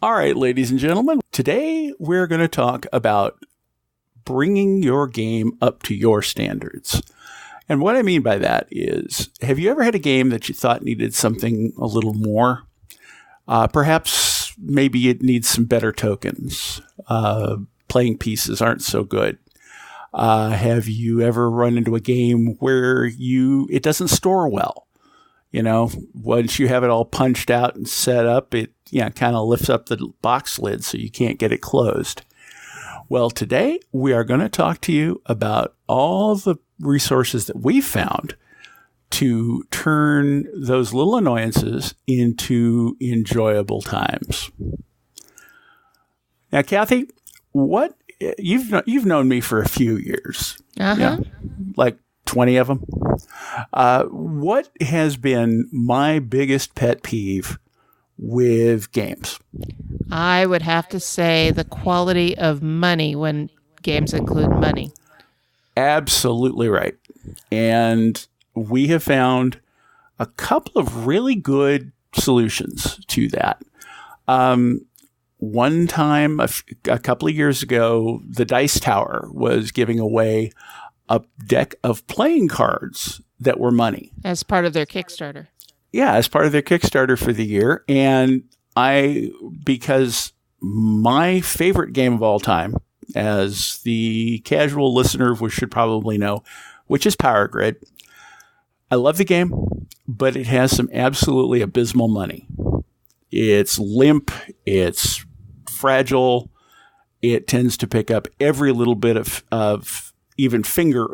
All right, ladies and gentlemen, today we're going to talk about bringing your game up to your standards. And what I mean by that is, have you ever had a game that you thought needed something a little more? Perhaps maybe it needs some better tokens. Playing pieces aren't so good. Have you ever run into a game where it doesn't store well? You know, once you have it all punched out and set up, it kind of lifts up the box lid so you can't get it closed. Well, today we are going to talk to you about all the resources that we found to turn those little annoyances into enjoyable times. Now, Cathy, you've known me for a few years, like 20 of them. What has been my biggest pet peeve with games? I would have to say the quality of money when games include money. Absolutely right. And we have found a couple of really good solutions to that. One time, a couple of years ago, the Dice Tower was giving away a deck of playing cards that were money. As part of their Kickstarter. Yeah, as part of their Kickstarter for the year. And because my favorite game of all time, as the casual listener should probably know, which is Power Grid. I love the game, but it has some absolutely abysmal money. It's limp, it's fragile, it tends to pick up every little bit of even finger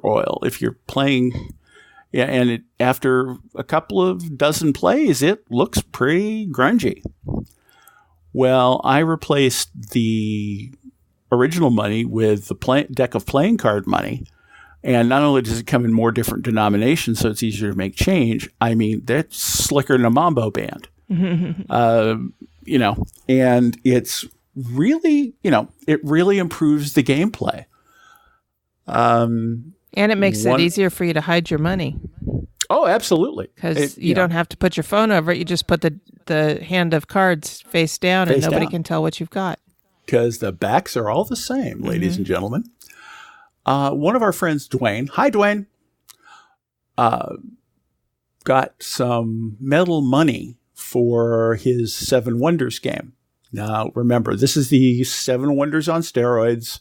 oil if you're playing. Yeah, and after a couple of dozen plays, it looks pretty grungy. Well, I replaced the original money with the deck of playing card money. And not only does it come in more different denominations, so it's easier to make change, I mean, that's slicker than a mambo band. And it's really, it really improves the gameplay. And it makes it easier for you to hide your money. Oh, absolutely. Because you don't have to put your phone over it. You just put the hand of cards face down and nobody can tell what you've got. Because the backs are all the same, ladies and gentlemen. One of our friends, Dwayne, hi, Dwayne, got some metal money for his Seven Wonders game. Now, remember, this is the Seven Wonders on steroids.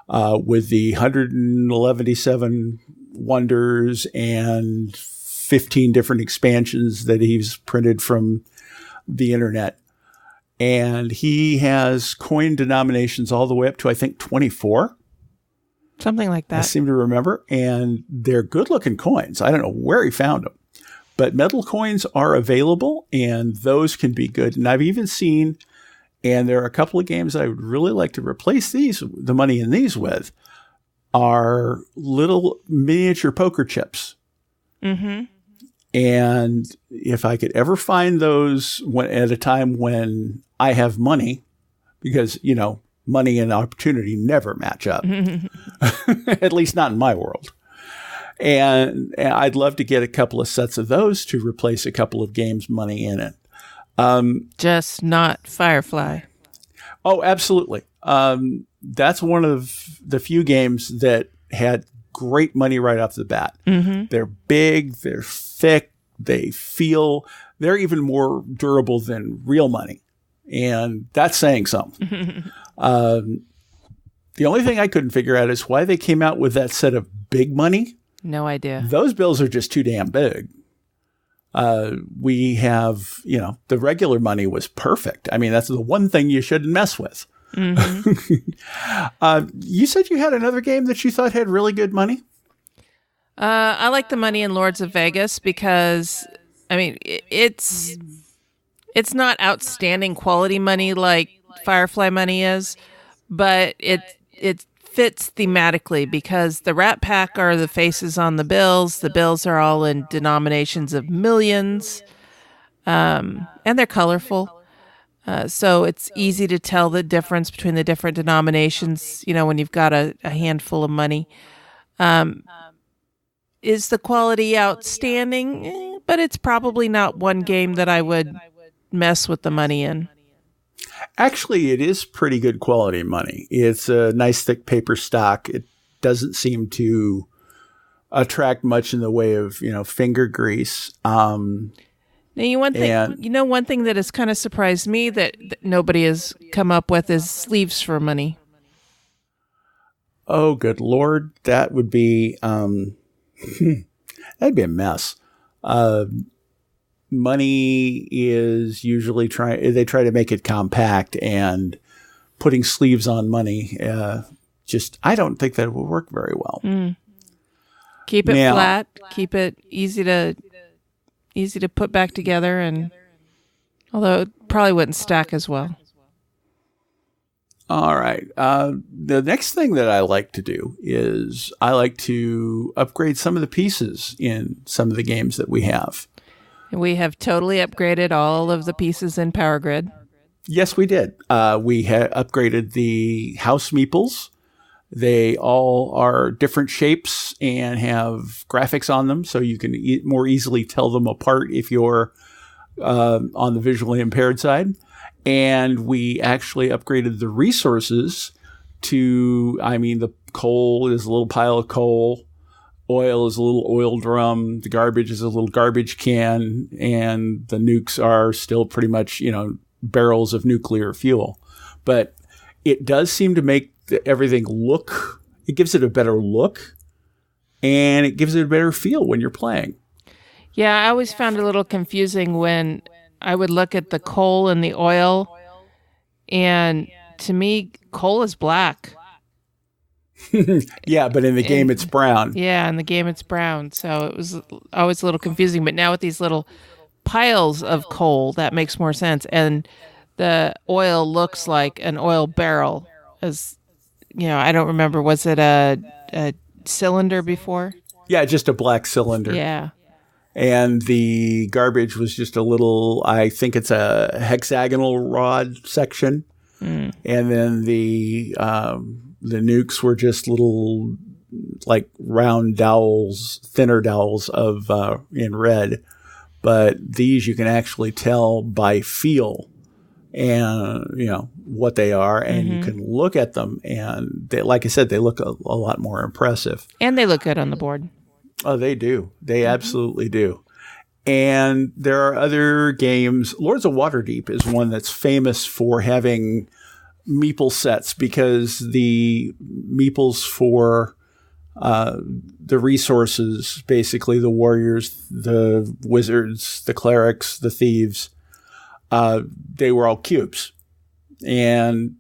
With the 111 wonders and 15 different expansions that he's printed from the internet. And he has coin denominations all the way up to, I think, 24. Something like that. I seem to remember. And they're good-looking coins. I don't know where he found them. But metal coins are available, and those can be good. And I've even seen... And there are a couple of games I would really like to replace the money in these with, are little miniature poker chips. Mm-hmm. And if I could ever find those at a time when I have money, because, money and opportunity never match up, at least not in my world. And I'd love to get a couple of sets of those to replace a couple of games' money in it. Just not Firefly. Oh, absolutely. That's one of the few games that had great money right off the bat. Mm-hmm. They're big, they're thick, they're even more durable than real money. And that's saying something. The only thing I couldn't figure out is why they came out with that set of big money. No idea. Those bills are just too damn big. We have, the regular money was perfect. I mean, that's the one thing you shouldn't mess with. Mm-hmm. You said you had another game that you thought had really good money? I like the money in Lords of Vegas because, I mean, it's not outstanding quality money like Firefly money is, but it fits thematically because the Rat Pack are the faces on the bills. The bills are all in denominations of millions, and they're colorful. So it's easy to tell the difference between the different denominations, when you've got a handful of money. Is the quality outstanding? But it's probably not one game that I would mess with the money in. Actually, it is pretty good quality money. It's a nice thick paper stock. It doesn't seem to attract much in the way of, finger grease. Now, one thing that has kind of surprised me that nobody has come up with is sleeves for money. Oh, good Lord. That would be, that'd be a mess. Money is usually they try to make it compact, and putting sleeves on money, I don't think that will work very well. Keep it flat, keep it easy to put back together, and although it probably wouldn't stack as well. All right. The next thing that I like to do is I like to upgrade some of the pieces in some of the games that we have. We have totally upgraded all of the pieces in Power Grid. Yes, we did. We upgraded the house meeples. They all are different shapes and have graphics on them, so you can more easily tell them apart if you're on the visually impaired side. And we actually upgraded the resources to, the coal is a little pile of coal. Oil is a little oil drum. The garbage is a little garbage can. And the nukes are still pretty much, barrels of nuclear fuel. But it does seem to make everything it gives it a better look. And it gives it a better feel when you're playing. Yeah, I always found it a little confusing when I would look at the coal and the oil. And to me, coal is black. Yeah, but in the game it's brown. Yeah, in the game it's brown. So it was always a little confusing. But now with these little piles of coal, that makes more sense. And the oil looks like an oil barrel. I don't remember. Was it a cylinder before? Yeah, just a black cylinder. Yeah. And the garbage was just a little, I think it's a hexagonal rod section. And then the nukes were just little, like round dowels, thinner dowels of in red. But these you can actually tell by feel and, what they are. And you can look at them. And they, like I said, they look a lot more impressive. And they look good on the board. Oh, they do. They absolutely do. And there are other games. Lords of Waterdeep is one that's famous for having meeple sets because the meeples for the resources, basically the warriors, the wizards, the clerics, the thieves, they were all cubes. And,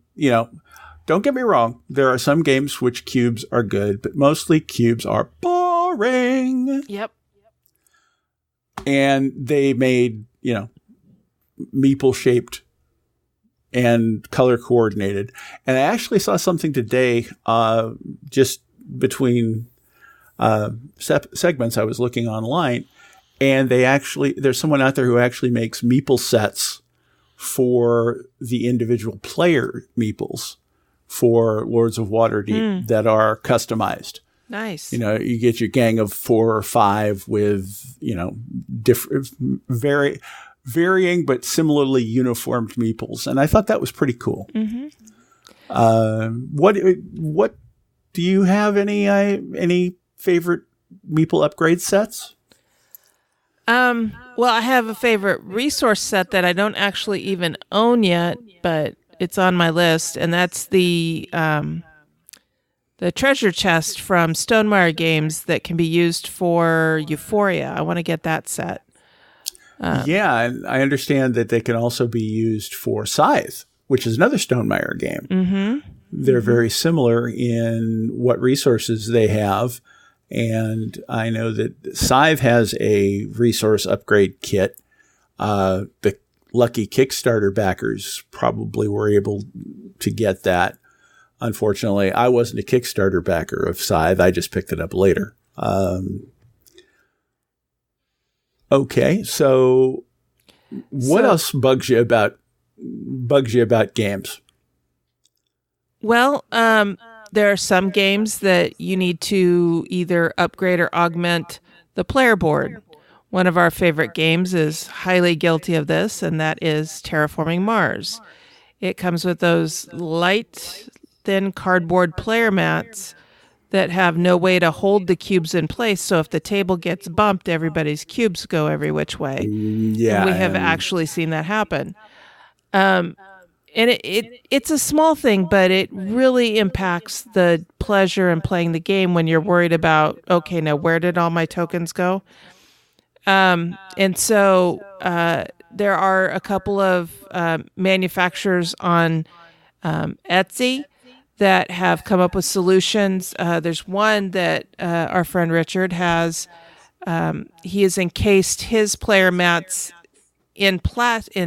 don't get me wrong. There are some games which cubes are good, but mostly cubes are boring. Yep. And they made, meeple shaped and color coordinated. And I actually saw something today, just between segments I was looking online, and there's someone out there who actually makes meeple sets for the individual player meeples for Lords of Waterdeep that are customized. Nice. You get your gang of 4 or 5 with, different, varying but similarly uniformed meeples, and I thought that was pretty cool. What do you have any favorite meeple upgrade sets? Well, I have a favorite resource set that I don't actually even own yet, but it's on my list, and that's the treasure chest from Stonemaier Games that can be used for Euphoria. I want to get that set. Yeah, and I understand that they can also be used for Scythe, which is another Stonemaier game. They're very similar in what resources they have, And I know that Scythe has a resource upgrade kit. The lucky Kickstarter backers probably were able to get that. Unfortunately, I wasn't a Kickstarter backer of Scythe. I just picked it up later. Okay, so what else bugs you about games? Well, there are some games that you need to either upgrade or augment the player board. One of our favorite games is highly guilty of this, and that is Terraforming Mars. It comes with those light, thin cardboard player mats that have no way to hold the cubes in place. So if the table gets bumped, everybody's cubes go every which way. Yeah, and we have actually seen that happen. And it's a small thing, but it really impacts the pleasure in playing the game when you're worried about, okay, now where did all my tokens go? And so there are a couple of manufacturers on Etsy that have come up with solutions. There's one that our friend Richard has. He has encased his player mats in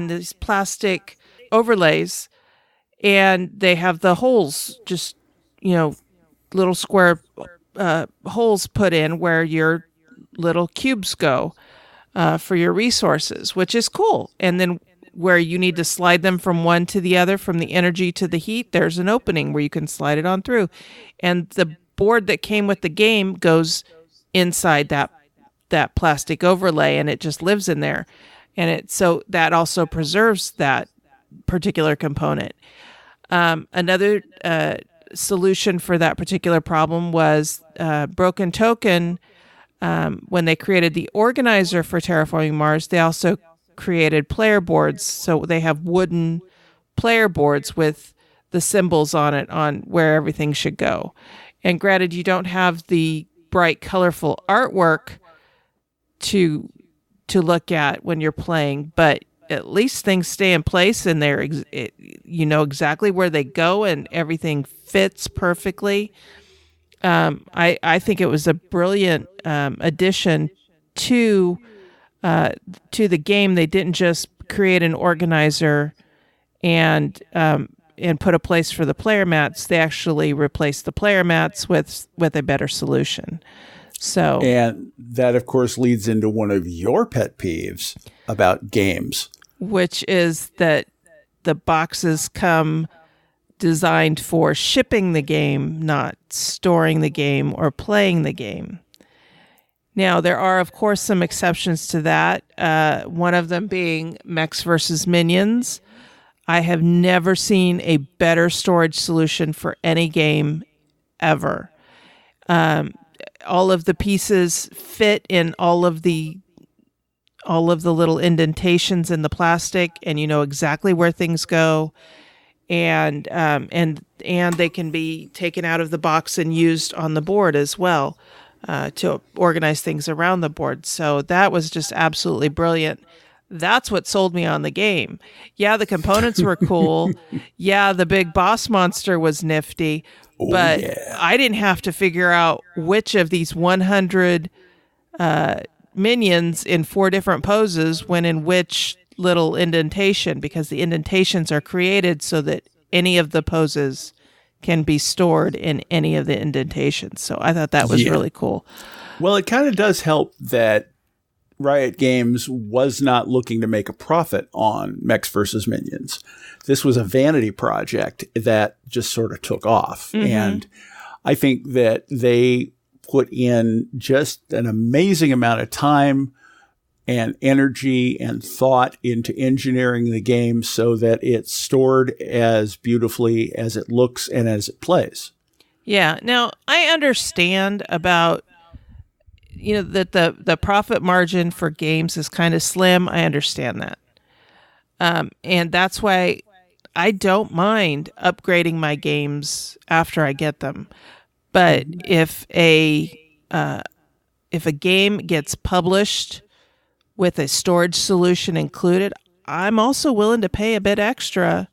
these plastic overlays, and they have the holes, just little square holes put in where your little cubes go for your resources, which is cool. And then where you need to slide them from one to the other, from the energy to the heat, there's an opening where you can slide it on through. And the board that came with the game goes inside that plastic overlay, and it just lives in there. And so that also preserves that particular component. Another solution for that particular problem was Broken Token. When they created the organizer for Terraforming Mars, they also created player boards. So they have wooden player boards with the symbols on it on where everything should go. And granted, you don't have the bright, colorful artwork to look at when you're playing, but at least things stay in place, and you know exactly where they go, and everything fits perfectly. I think it was a brilliant addition to the game. They didn't just create an organizer and put a place for the player mats. They actually replaced the player mats with a better solution. So, and that, of course, leads into one of your pet peeves about games, which is that the boxes come designed for shipping the game, not storing the game or playing the game. Now, there are, of course, some exceptions to that, one of them being Mechs versus Minions. I have never seen a better storage solution for any game ever. All of the pieces fit in all of the little indentations in the plastic, and you know exactly where things go. And they can be taken out of the box and used on the board as well to organize things around the board. So that was just absolutely brilliant. That's what sold me on the game. Yeah, the components were cool. Yeah, the big boss monster was nifty. But yeah, I didn't have to figure out which of these 100 minions in 4 different poses went in which little indentation, because the indentations are created so that any of the poses can be stored in any of the indentations. So I thought that was really cool. Well, it kind of does help that Riot Games was not looking to make a profit on Mechs versus Minions. This was a vanity project that just sort of took off. Mm-hmm. And I think that they put in just an amazing amount of time and energy and thought into engineering the game so that it's stored as beautifully as it looks and as it plays. Yeah. Now, I understand about, that the profit margin for games is kind of slim. I understand that. And that's why I don't mind upgrading my games after I get them. But if a game gets published with a storage solution included, I'm also willing to pay a bit extra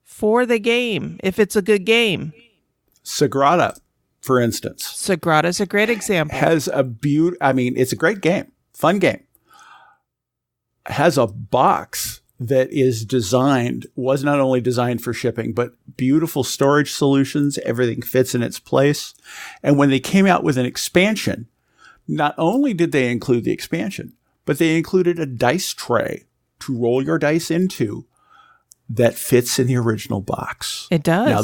for the game if it's a good game. Sagrada for instance. Sagrada's a great example. Has a it's a great game, fun game. Has a box that was not only designed for shipping, but beautiful storage solutions. Everything fits in its place. And when they came out with an expansion, not only did they include the expansion, but they included a dice tray to roll your dice into that fits in the original box. It does. Now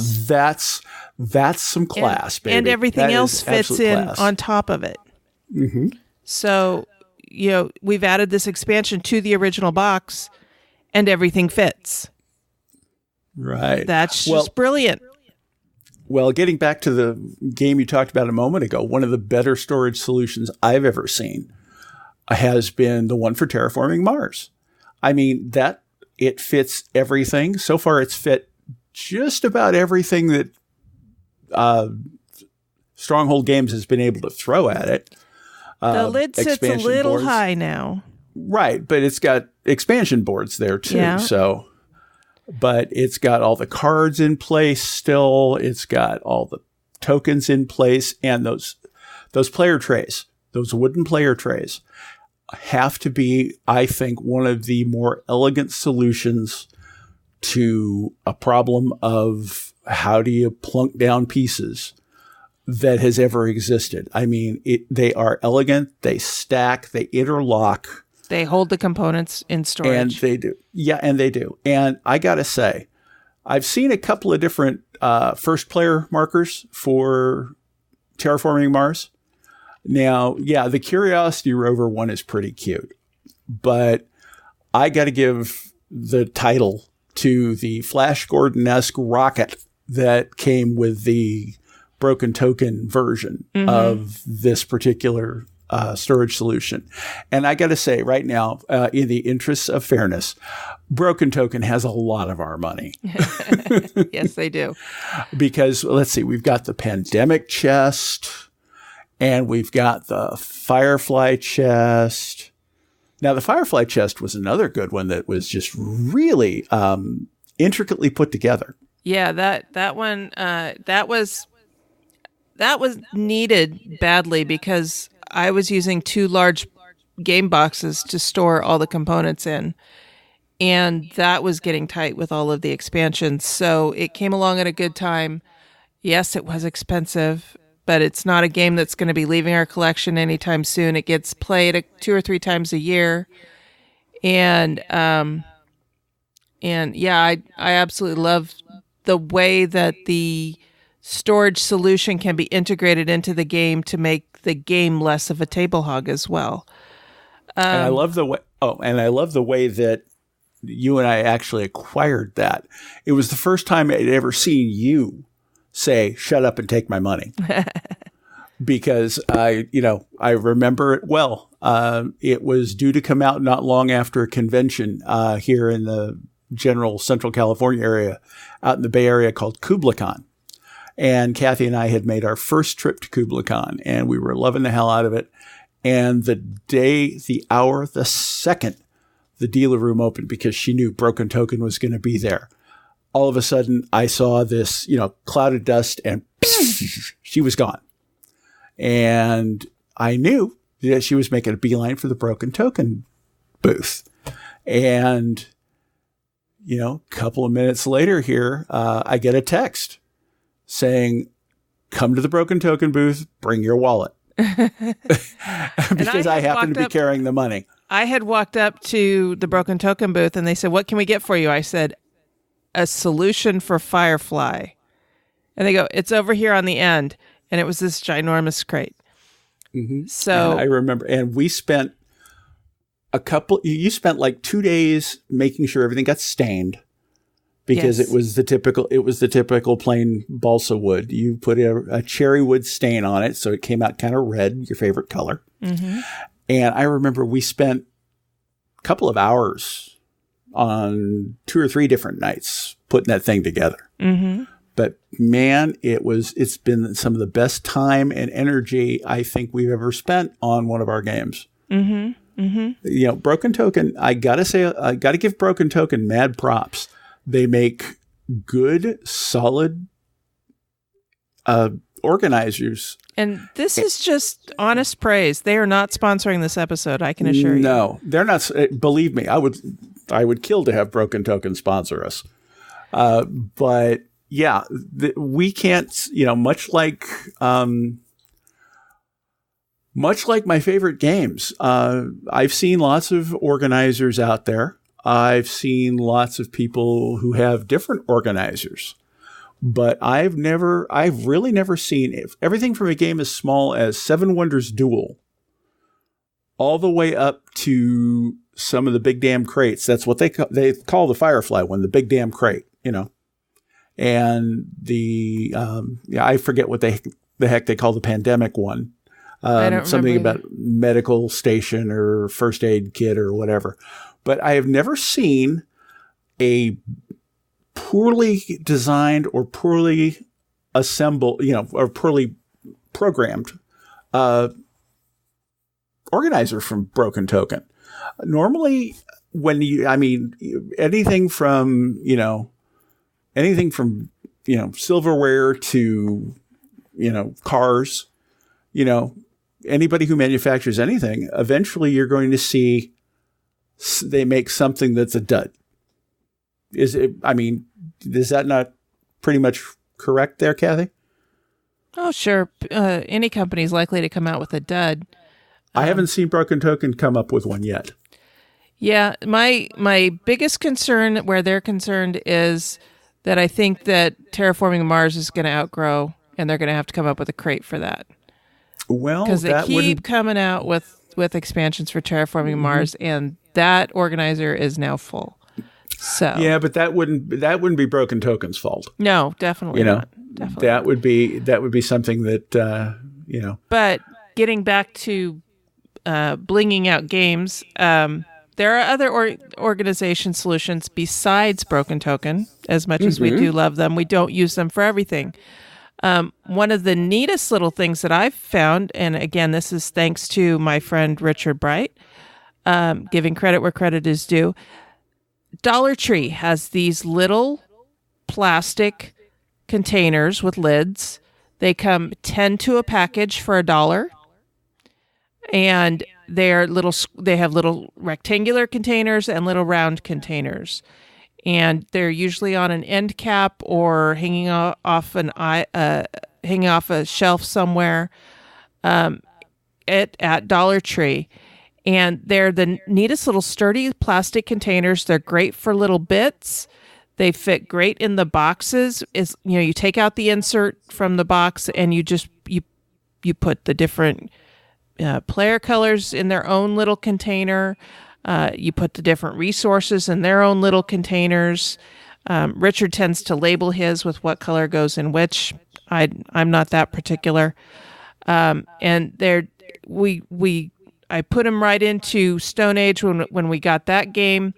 that's some class, baby. And everything else fits in class. On top of it. Mm-hmm. So, we've added this expansion to the original box and everything fits. Right. That's just brilliant. Well, getting back to the game you talked about a moment ago, one of the better storage solutions I've ever seen has been the one for terraforming Mars. I mean, it fits everything. So far, it's fit just about everything that Stronghold Games has been able to throw at it. The lid sits a little high now. Right, but it's got expansion boards there too. Yeah. So, but it's got all the cards in place still. It's got all the tokens in place, and those player trays, those wooden player trays, have to be, I think, one of the more elegant solutions to a problem of how do you plunk down pieces that has ever existed. I mean, they are elegant, they stack, they interlock. They hold the components in storage. And they do. Yeah, and they do. And I got to say, I've seen a couple of different first player markers for Terraforming Mars. Now, yeah, the Curiosity rover one is pretty cute, but I got to give the title to the Flash Gordon-esque rocket that came with the Broken Token version of this particular storage solution. And I got to say right now, in the interests of fairness, Broken Token has a lot of our money. Yes, they do. Because let's see, we've got the Pandemic chest and we've got the Firefly chest. Now, the Firefly chest was another good one that was just really intricately put together. Yeah, that one, that was needed badly because I was using 2 large game boxes to store all the components in, and that was getting tight with all of the expansions. So it came along at a good time. Yes, it was expensive, but it's not a game that's going to be leaving our collection anytime soon. It gets played 2 or 3 times a year, and yeah, I absolutely love the way that the storage solution can be integrated into the game to make the game less of a table hog as well. And I love the way. Oh, and I love the way that you and I actually acquired that. It was the first time I'd ever seen you say, "Shut up and take my money," because I remember it well. It was due to come out not long after a convention here in the general Central California area, out in the Bay Area called KublaCon. And Cathy and I had made our first trip to KublaCon, and we were loving the hell out of it. And the day, the hour, the second the dealer room opened, because she knew Broken Token was going to be there, all of a sudden I saw this, cloud of dust, and she was gone. And I knew that she was making a beeline for the Broken Token booth. And, a couple of minutes later here, I get a text saying, "Come to the Broken Token booth, bring your wallet." Because I happen to be carrying the money. I had walked up to the Broken Token booth and they said, "What can we get for you?" I said, "A solution for Firefly." And they go, "It's over here on the end." And it was this ginormous crate. Mm-hmm. So and I remember, and we spent you spent like 2 days making sure everything got stained. Because yes. it was the typical plain balsa wood. You put a cherry wood stain on it, so it came out kind of red, your favorite color. Mm-hmm. And I remember we spent a couple of hours on 2 or 3 different nights putting that thing together. Mm-hmm. But man, it's been some of the best time and energy I think we've ever spent on one of our games. Mm-hmm. Mm-hmm. Broken Token, I gotta give Broken Token mad props. They make good, solid organizers. And this is just honest praise. They are not sponsoring this episode, I can assure you. No, they're not. Believe me, I would kill to have Broken Token sponsor us. But yeah, we can't, much like my favorite games. I've seen lots of organizers out there. I've seen lots of people who have different organizers. But I've really never seen everything from a game as small as Seven Wonders Duel all the way up to some of the big damn crates. That's what they call the Firefly one, the big damn crate, and the, I forget what the heck they call the pandemic one. I don't something remember about medical station or first aid kit or whatever. But I have never seen a poorly designed or poorly assembled, or poorly programmed organizer from Broken Token. Normally, anything from silverware to, cars, anybody who manufactures anything, eventually you're going to see they make something that's a dud. Is that not pretty much correct there, Cathy? Oh, sure. Any company is likely to come out with a dud. I haven't seen Broken Token come up with one yet. Yeah, my biggest concern where they're concerned is that I think that Terraforming Mars is going to outgrow, and they're going to have to come up with a crate for that. Well, because they keep coming out with expansions for Terraforming Mars, and that organizer is now full. So yeah, but that wouldn't be Broken Token's fault. No, definitely not. Definitely that would be something that But getting back to blinging out games, there are other organization solutions besides Broken Token. As much as we do love them, we don't use them for everything. One of the neatest little things that I've found, and again, this is thanks to my friend Richard Bright, giving credit where credit is due. Dollar Tree has these little plastic containers with lids. They come 10 to a package for $1. And they have little rectangular containers and little round containers. And they're usually on an end cap or hanging off a shelf somewhere at Dollar Tree. And they're the neatest little sturdy plastic containers. They're great for little bits. They fit great in the boxes. You take out the insert from the box and you put the different player colors in their own little container. You put the different resources in their own little containers. Richard tends to label his with what color goes in which. I'm not that particular. And I put him right into Stone Age when we got that game.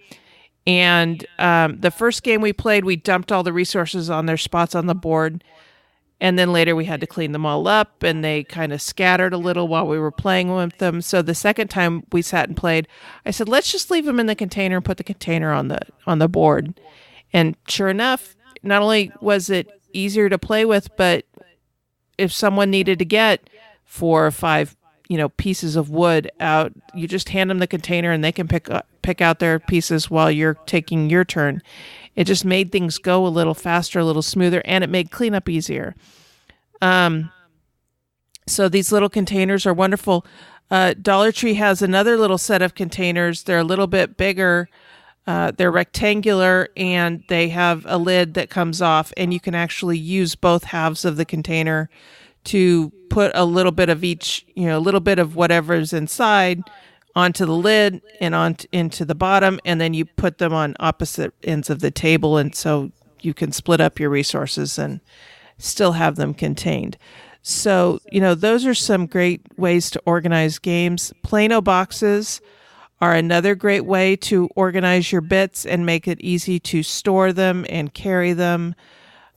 And the first game we played, we dumped all the resources on their spots on the board. And then later we had to clean them all up, and they kind of scattered a little while we were playing with them. So the second time we sat and played, I said, let's just leave them in the container and put the container on the board. And sure enough, not only was it easier to play with, but if someone needed to get 4 or 5 pieces of wood out, you just hand them the container and they can pick out their pieces while you're taking your turn. It just made things go a little faster, a little smoother, and it made cleanup easier. So these little containers are wonderful. Dollar Tree has another little set of containers. They're a little bit bigger. They're rectangular, and they have a lid that comes off, and you can actually use both halves of the container to put a little bit of each, a little bit of whatever's inside onto the lid and into the bottom, and then you put them on opposite ends of the table, and so you can split up your resources and still have them contained. So, those are some great ways to organize games. Plano boxes are another great way to organize your bits and make it easy to store them and carry them.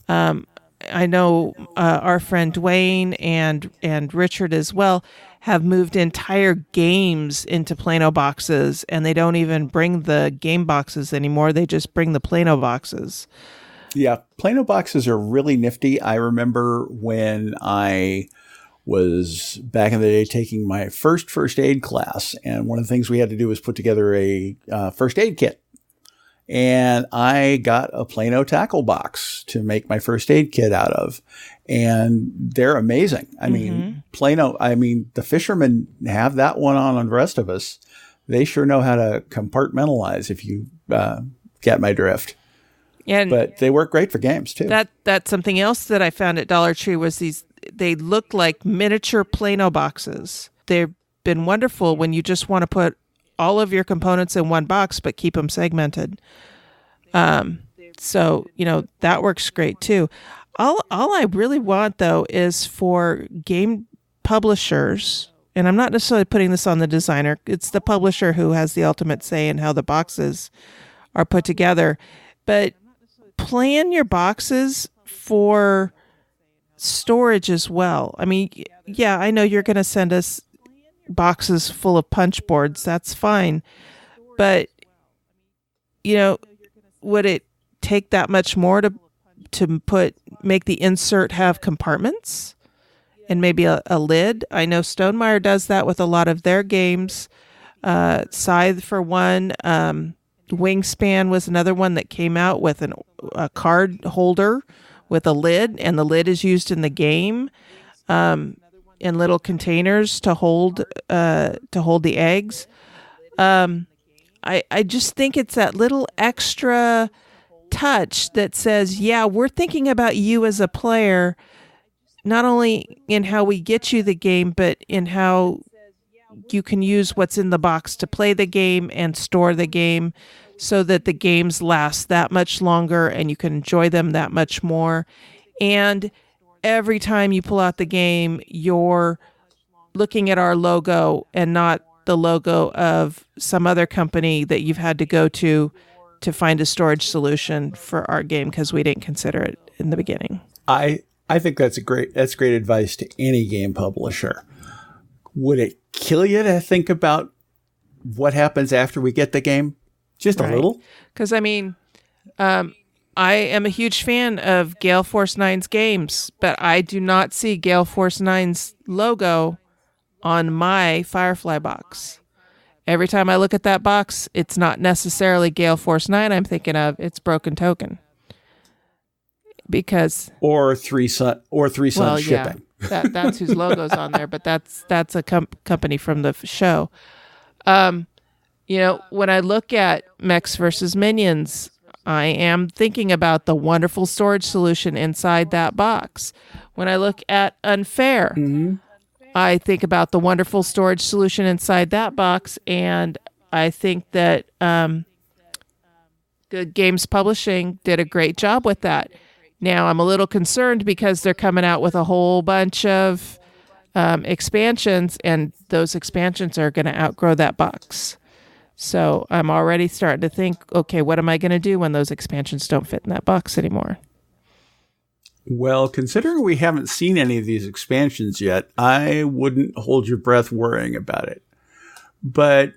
I know our friend Dwayne and Richard as well have moved entire games into Plano boxes, and they don't even bring the game boxes anymore. They just bring the Plano boxes. Yeah, Plano boxes are really nifty. I remember when I was back in the day taking my first aid class, and one of the things we had to do was put together a first aid kit. And I got a Plano tackle box to make my first aid kit out of. And they're amazing. I mean, Plano, the fishermen have that one on the rest of us. They sure know how to compartmentalize, if you get my drift. But they work great for games too. That's something else that I found at Dollar Tree was they look like miniature Plano boxes. They've been wonderful when you just want to put all of your components in one box, but keep them segmented. So, that works great too. All I really want though is for game publishers, and I'm not necessarily putting this on the designer. It's the publisher who has the ultimate say in how the boxes are put together, but plan your boxes for storage as well. I mean, yeah, I know you're going to send us boxes full of punch boards. That's fine. But, would it take that much more to make the insert have compartments and maybe a lid? I know Stonemaier does that with a lot of their games. Scythe for one. Wingspan was another one that came out with a card holder with a lid, and the lid is used in the game in little containers to hold the eggs. I just think it's that little extra touch that says, yeah, we're thinking about you as a player, not only in how we get you the game, but in how you can use what's in the box to play the game and store the game so that the games last that much longer and you can enjoy them that much more. And every time you pull out the game, you're looking at our logo and not the logo of some other company that you've had to go to find a storage solution for our game because we didn't consider it in the beginning. I think that's great advice to any game publisher. Would it kill you to think about what happens after we get the game? Just a little? Because, I am a huge fan of Gale Force 9's games, but I do not see Gale Force 9's logo on my Firefly box. Every time I look at that box, it's not necessarily Gale Force 9 I'm thinking of. It's Broken Token. Because... Or Three Sons Shipping. Yeah, that's whose logo's on there, but that's a company from the show. When I look at Mechs versus Minions, I am thinking about the wonderful storage solution inside that box. When I look at Unfair, I think about the wonderful storage solution inside that box, and I think that Good Games Publishing did a great job with that. Now, I'm a little concerned because they're coming out with a whole bunch of expansions, and those expansions are going to outgrow that box. So I'm already starting to think, okay, what am I going to do when those expansions don't fit in that box anymore? Well, considering we haven't seen any of these expansions yet, I wouldn't hold your breath worrying about it. But,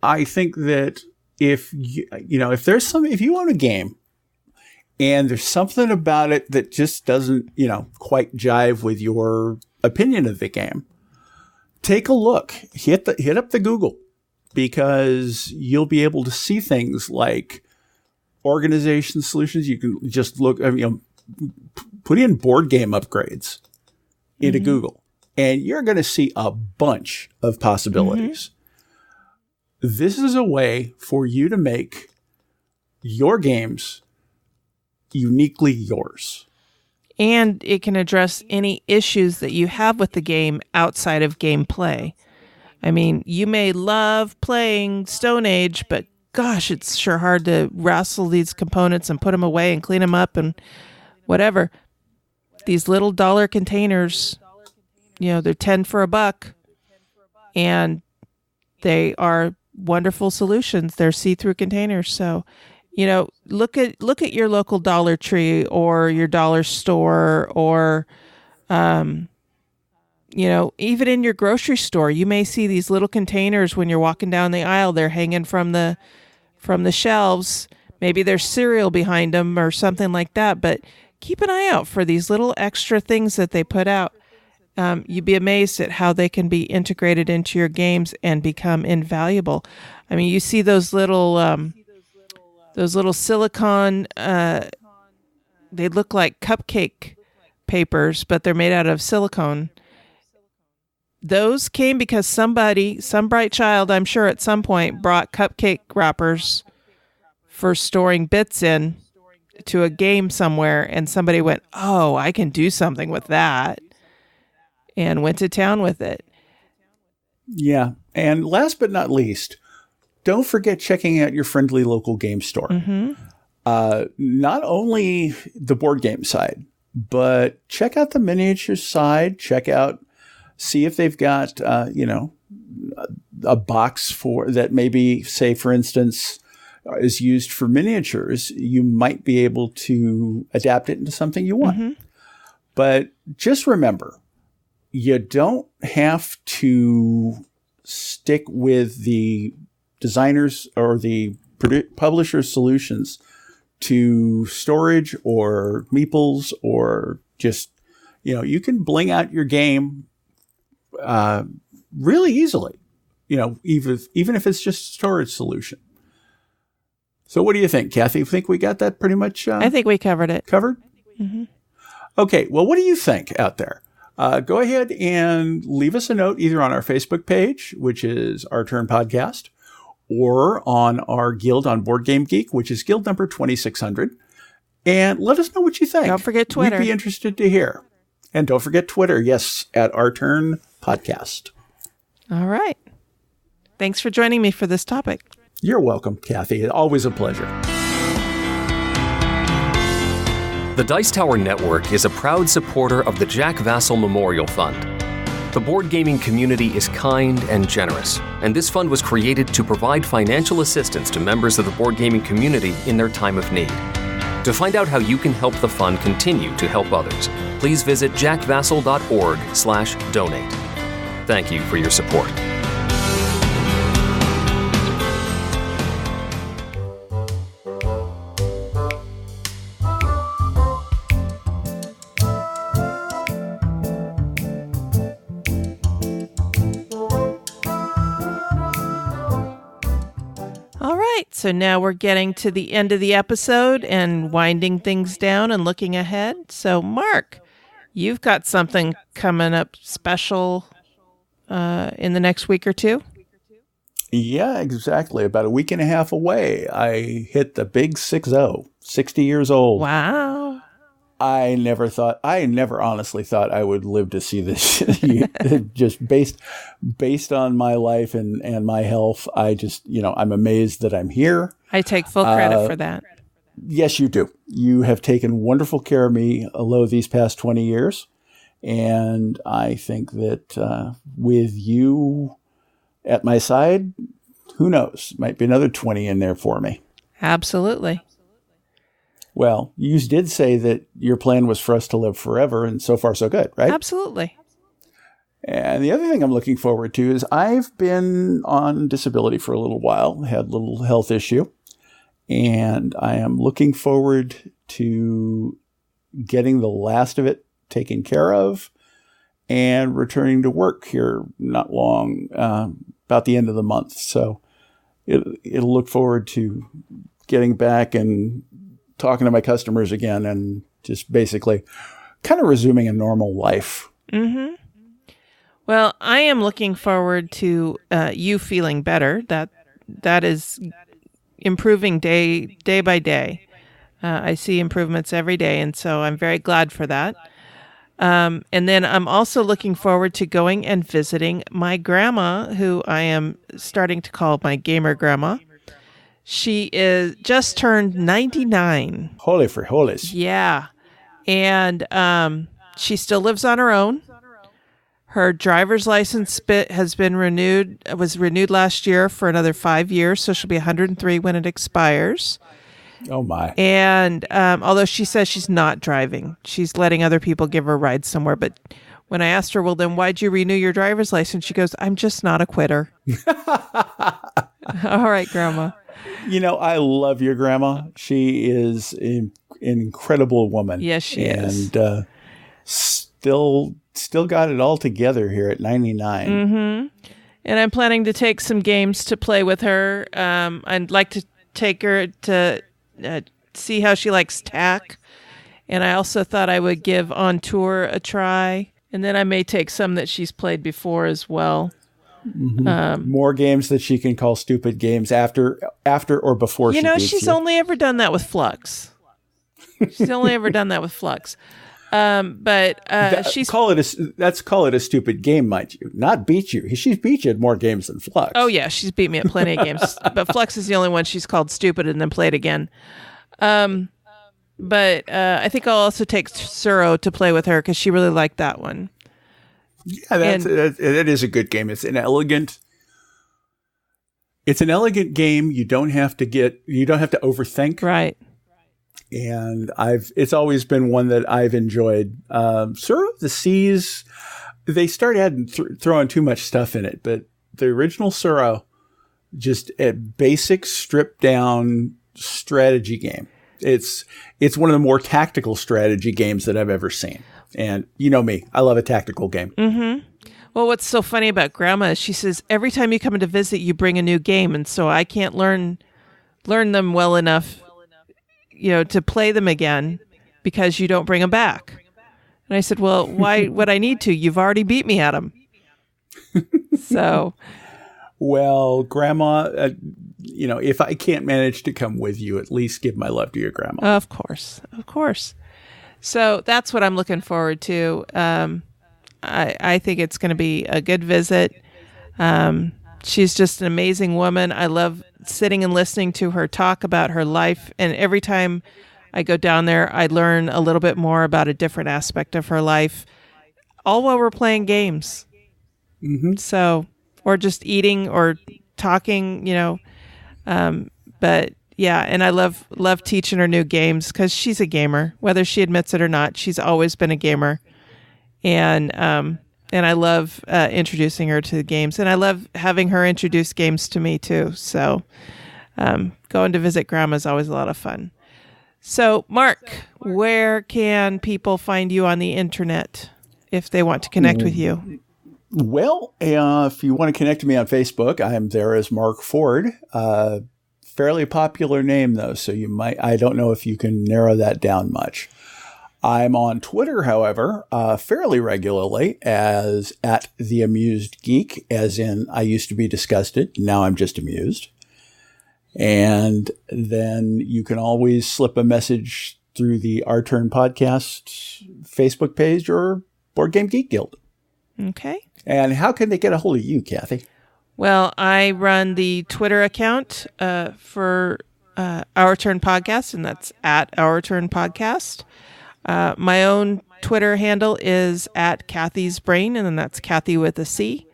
I think that if you own a game and there's something about it that just doesn't, quite jive with your opinion of the game, take a look, hit up the Google, because you'll be able to see things like organization solutions. You can just look, put in board game upgrades into Google, and you're going to see a bunch of possibilities. This is a way for you to make your games uniquely yours. And it can address any issues that you have with the game outside of gameplay. You may love playing Stone Age, but gosh, it's sure hard to wrestle these components and put them away and clean them up and whatever. These little dollar containers, they're 10 for $1, and they are wonderful solutions. They're see-through containers. So, look at your local Dollar Tree or your dollar store, or even in your grocery store, you may see these little containers when you're walking down the aisle. They're hanging from the shelves. Maybe there's cereal behind them or something like that, but keep an eye out for these little extra things that they put out. You'd be amazed at how they can be integrated into your games and become invaluable. I mean, you see those little silicone, they look like cupcake papers, but they're made out of silicone. Those came because some bright child, I'm sure at some point, brought cupcake wrappers for storing bits in to a game somewhere, and somebody went, oh, I can do something with that, and went to town with it. Yeah. And last but not least, don't forget checking out your friendly local game store. Mm-hmm. Not only the board game side, but check out the miniatures side. See if they've got, a box for that maybe, say, for instance, is used for miniatures. You might be able to adapt it into something you want. Mm-hmm. But just remember, you don't have to stick with the designers or the publisher's solutions to storage or meeples or just, you can bling out your game really easily, even if it's just a storage solution. So what do you think, Cathy? You think we got that pretty much? I think we covered it. Covered? Mm-hmm. Okay. Well, what do you think out there? Go ahead and leave us a note either on our Facebook page, which is Our Turn Podcast, or on our guild on Board Game Geek, which is guild number 2600. And let us know what you think. Don't forget Twitter. We'd be interested to hear. And don't forget Twitter, yes, at Our Turn Podcast. All right. Thanks for joining me for this topic. You're welcome, Cathy. Always a pleasure. The Dice Tower Network is a proud supporter of the Jack Vassell Memorial Fund. The board gaming community is kind and generous, and this fund was created to provide financial assistance to members of the board gaming community in their time of need. To find out how you can help the fund continue to help others, please visit jackvassell.org/donate. Thank you for your support. So now we're getting to the end of the episode and winding things down and looking ahead. So Mark, you've got something coming up special in the next week or two? Yeah, exactly. About a week and a half away, I hit the big 60, 60 years old. Wow. I never honestly thought I would live to see this. Just based on my life and my health, I'm amazed that I'm here. I take full credit for that. Yes, you do. You have taken wonderful care of me these past 20 years. And I think that with you at my side, who knows, might be another 20 in there for me. Absolutely. Well, you did say that your plan was for us to live forever, and so far so good, right? Absolutely. And the other thing I'm looking forward to is I've been on disability for a little while, had a little health issue, and I am looking forward to getting the last of it taken care of and returning to work here not long, about the end of the month. So it'll look forward to getting back and talking to my customers again and just basically kind of resuming a normal life. Mm-hmm. Well, I am looking forward to you feeling better. That is improving day by day. I see improvements every day, and so I'm very glad for that. And then I'm also looking forward to going and visiting my grandma, who I am starting to call my gamer grandma. She is just turned 99. Holy for holies. Yeah. And she still lives on her own. Her driver's license was renewed last year for another 5 years, so she'll be 103 when it expires. Oh, my. And although she says she's not driving, she's letting other people give her rides somewhere. But when I asked her, well, then why'd you renew your driver's license? She goes, I'm just not a quitter. All right, Grandma. I love your grandma. She is an incredible woman. Yes, she is. And still got it all together here at 99. Mm-hmm. And I'm planning to take some games to play with her. I'd like to take her to see how she likes tack. And I also thought I would give On Tour a try. And then I may take some that she's played before as well. Mm-hmm. More games that she can call stupid games after or before she beats she's you. only ever done that with Flux. She's only ever done that with Flux. She's call it a stupid game, mind you, not beat you. She's beat you at more games than Flux. Oh yeah, she's beat me at plenty of games, but Flux is the only one she's called stupid and then played again. I think I'll also take Suro to play with her because she really liked that one. Yeah, that is a good game. It's an elegant game. You don't have to overthink. Right. And it's always been one that I've enjoyed. Suro of the Seas, they started throwing too much stuff in it, but the original Suro, just a basic stripped down strategy game. It's one of the more tactical strategy games that I've ever seen. And you know me, I love a tactical game. Mm-hmm. Well, what's so funny about Grandma is she says every time you come to visit, you bring a new game, and so I can't learn them well enough, to play them again because you don't bring them back. And I said, well, why would I need to? You've already beat me at them. So, well, Grandma, if I can't manage to come with you, at least give my love to your grandma. Of course. So that's what I'm looking forward to. I think it's going to be a good visit. She's just an amazing woman. I love sitting and listening to her talk about her life. And every time I go down there, I learn a little bit more about a different aspect of her life, all while we're playing games. Mm-hmm. So, or just eating or talking, but yeah, and I love teaching her new games because she's a gamer, whether she admits it or not. She's always been a gamer, and I love introducing her to the games, and I love having her introduce games to me too. So, going to visit Grandma is always a lot of fun. So, Mark, where can people find you on the internet if they want to connect with you? Well, if you want to connect to me on Facebook, I'm there as Mark Ford. Fairly popular name, though, so I don't know if you can narrow that down much. I'm on Twitter, however, fairly regularly as @TheAmusedGeek, as in I used to be disgusted, now I'm just amused. And then you can always slip a message through the Our Turn Podcast Facebook page or Board Game Geek Guild. Okay. And how can they get a hold of you, Cathy? Well, I run the Twitter account for Our Turn Podcast, and that's @OurTurnPodcast. My own Twitter handle is @Cathy's Brain, and then that's Cathy with a C.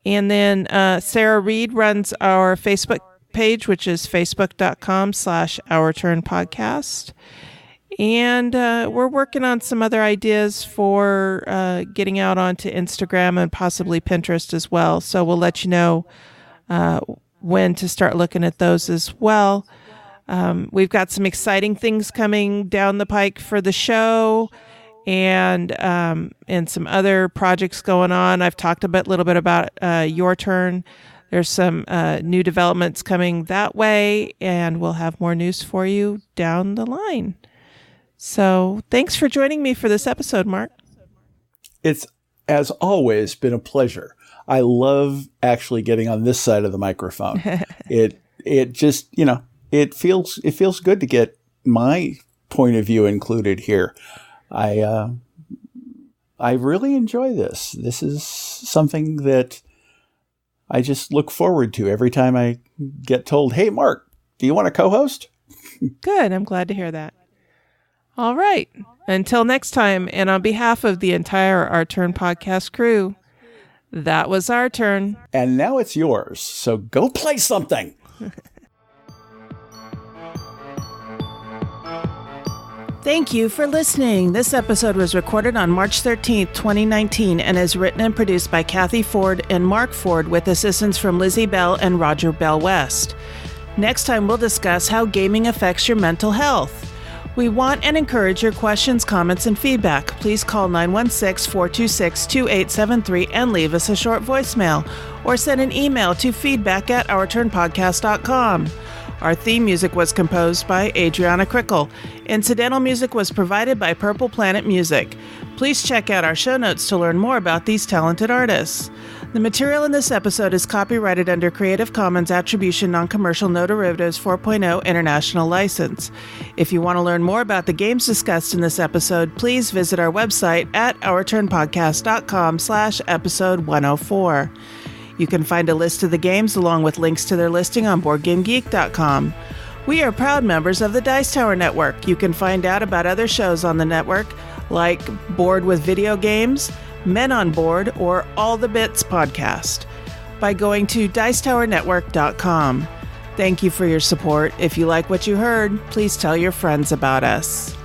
And then Sarah Reed runs our Facebook page, which is facebook.com/OurTurnPodcast. And we're working on some other ideas for getting out onto Instagram and possibly Pinterest as well. So we'll let you know when to start looking at those as well. We've got some exciting things coming down the pike for the show, and some other projects going on. I've talked a little bit about Your Turn. There's some new developments coming that way, and we'll have more news for you down the line. So thanks for joining me for this episode, Mark. It's, as always, been a pleasure. I love actually getting on this side of the microphone. It just, it feels good to get my point of view included here. I really enjoy this. This is something that I just look forward to every time I get told, "Hey, Mark, do you want to co-host?" Good. I'm glad to hear that. All right. Until next time, and on behalf of the entire Our Turn podcast crew, that was our turn. And now it's yours. So go play something. Thank you for listening. This episode was recorded on March 13th, 2019, and is written and produced by Cathy Ford and Mark Ford with assistance from Lizzie Bell and Roger Bell West. Next time, we'll discuss how gaming affects your mental health. We want and encourage your questions, comments, and feedback. Please call 916-426-2873 and leave us a short voicemail, or send an email to feedback@ourturnpodcast.com. Our theme music was composed by Adriana Crickle. Incidental music was provided by Purple Planet Music. Please check out our show notes to learn more about these talented artists. The material in this episode is copyrighted under Creative Commons Attribution Non-Commercial No Derivatives 4.0 International License. If you want to learn more about the games discussed in this episode, please visit our website at ourturnpodcast.com/episode 104. You can find a list of the games along with links to their listing on BoardGameGeek.com. We are proud members of the Dice Tower Network. You can find out about other shows on the network like Board with Video Games, Men on Board, or All the Bits podcast by going to dicetowernetwork.com. Thank you for your support. If you like what you heard, please tell your friends about us.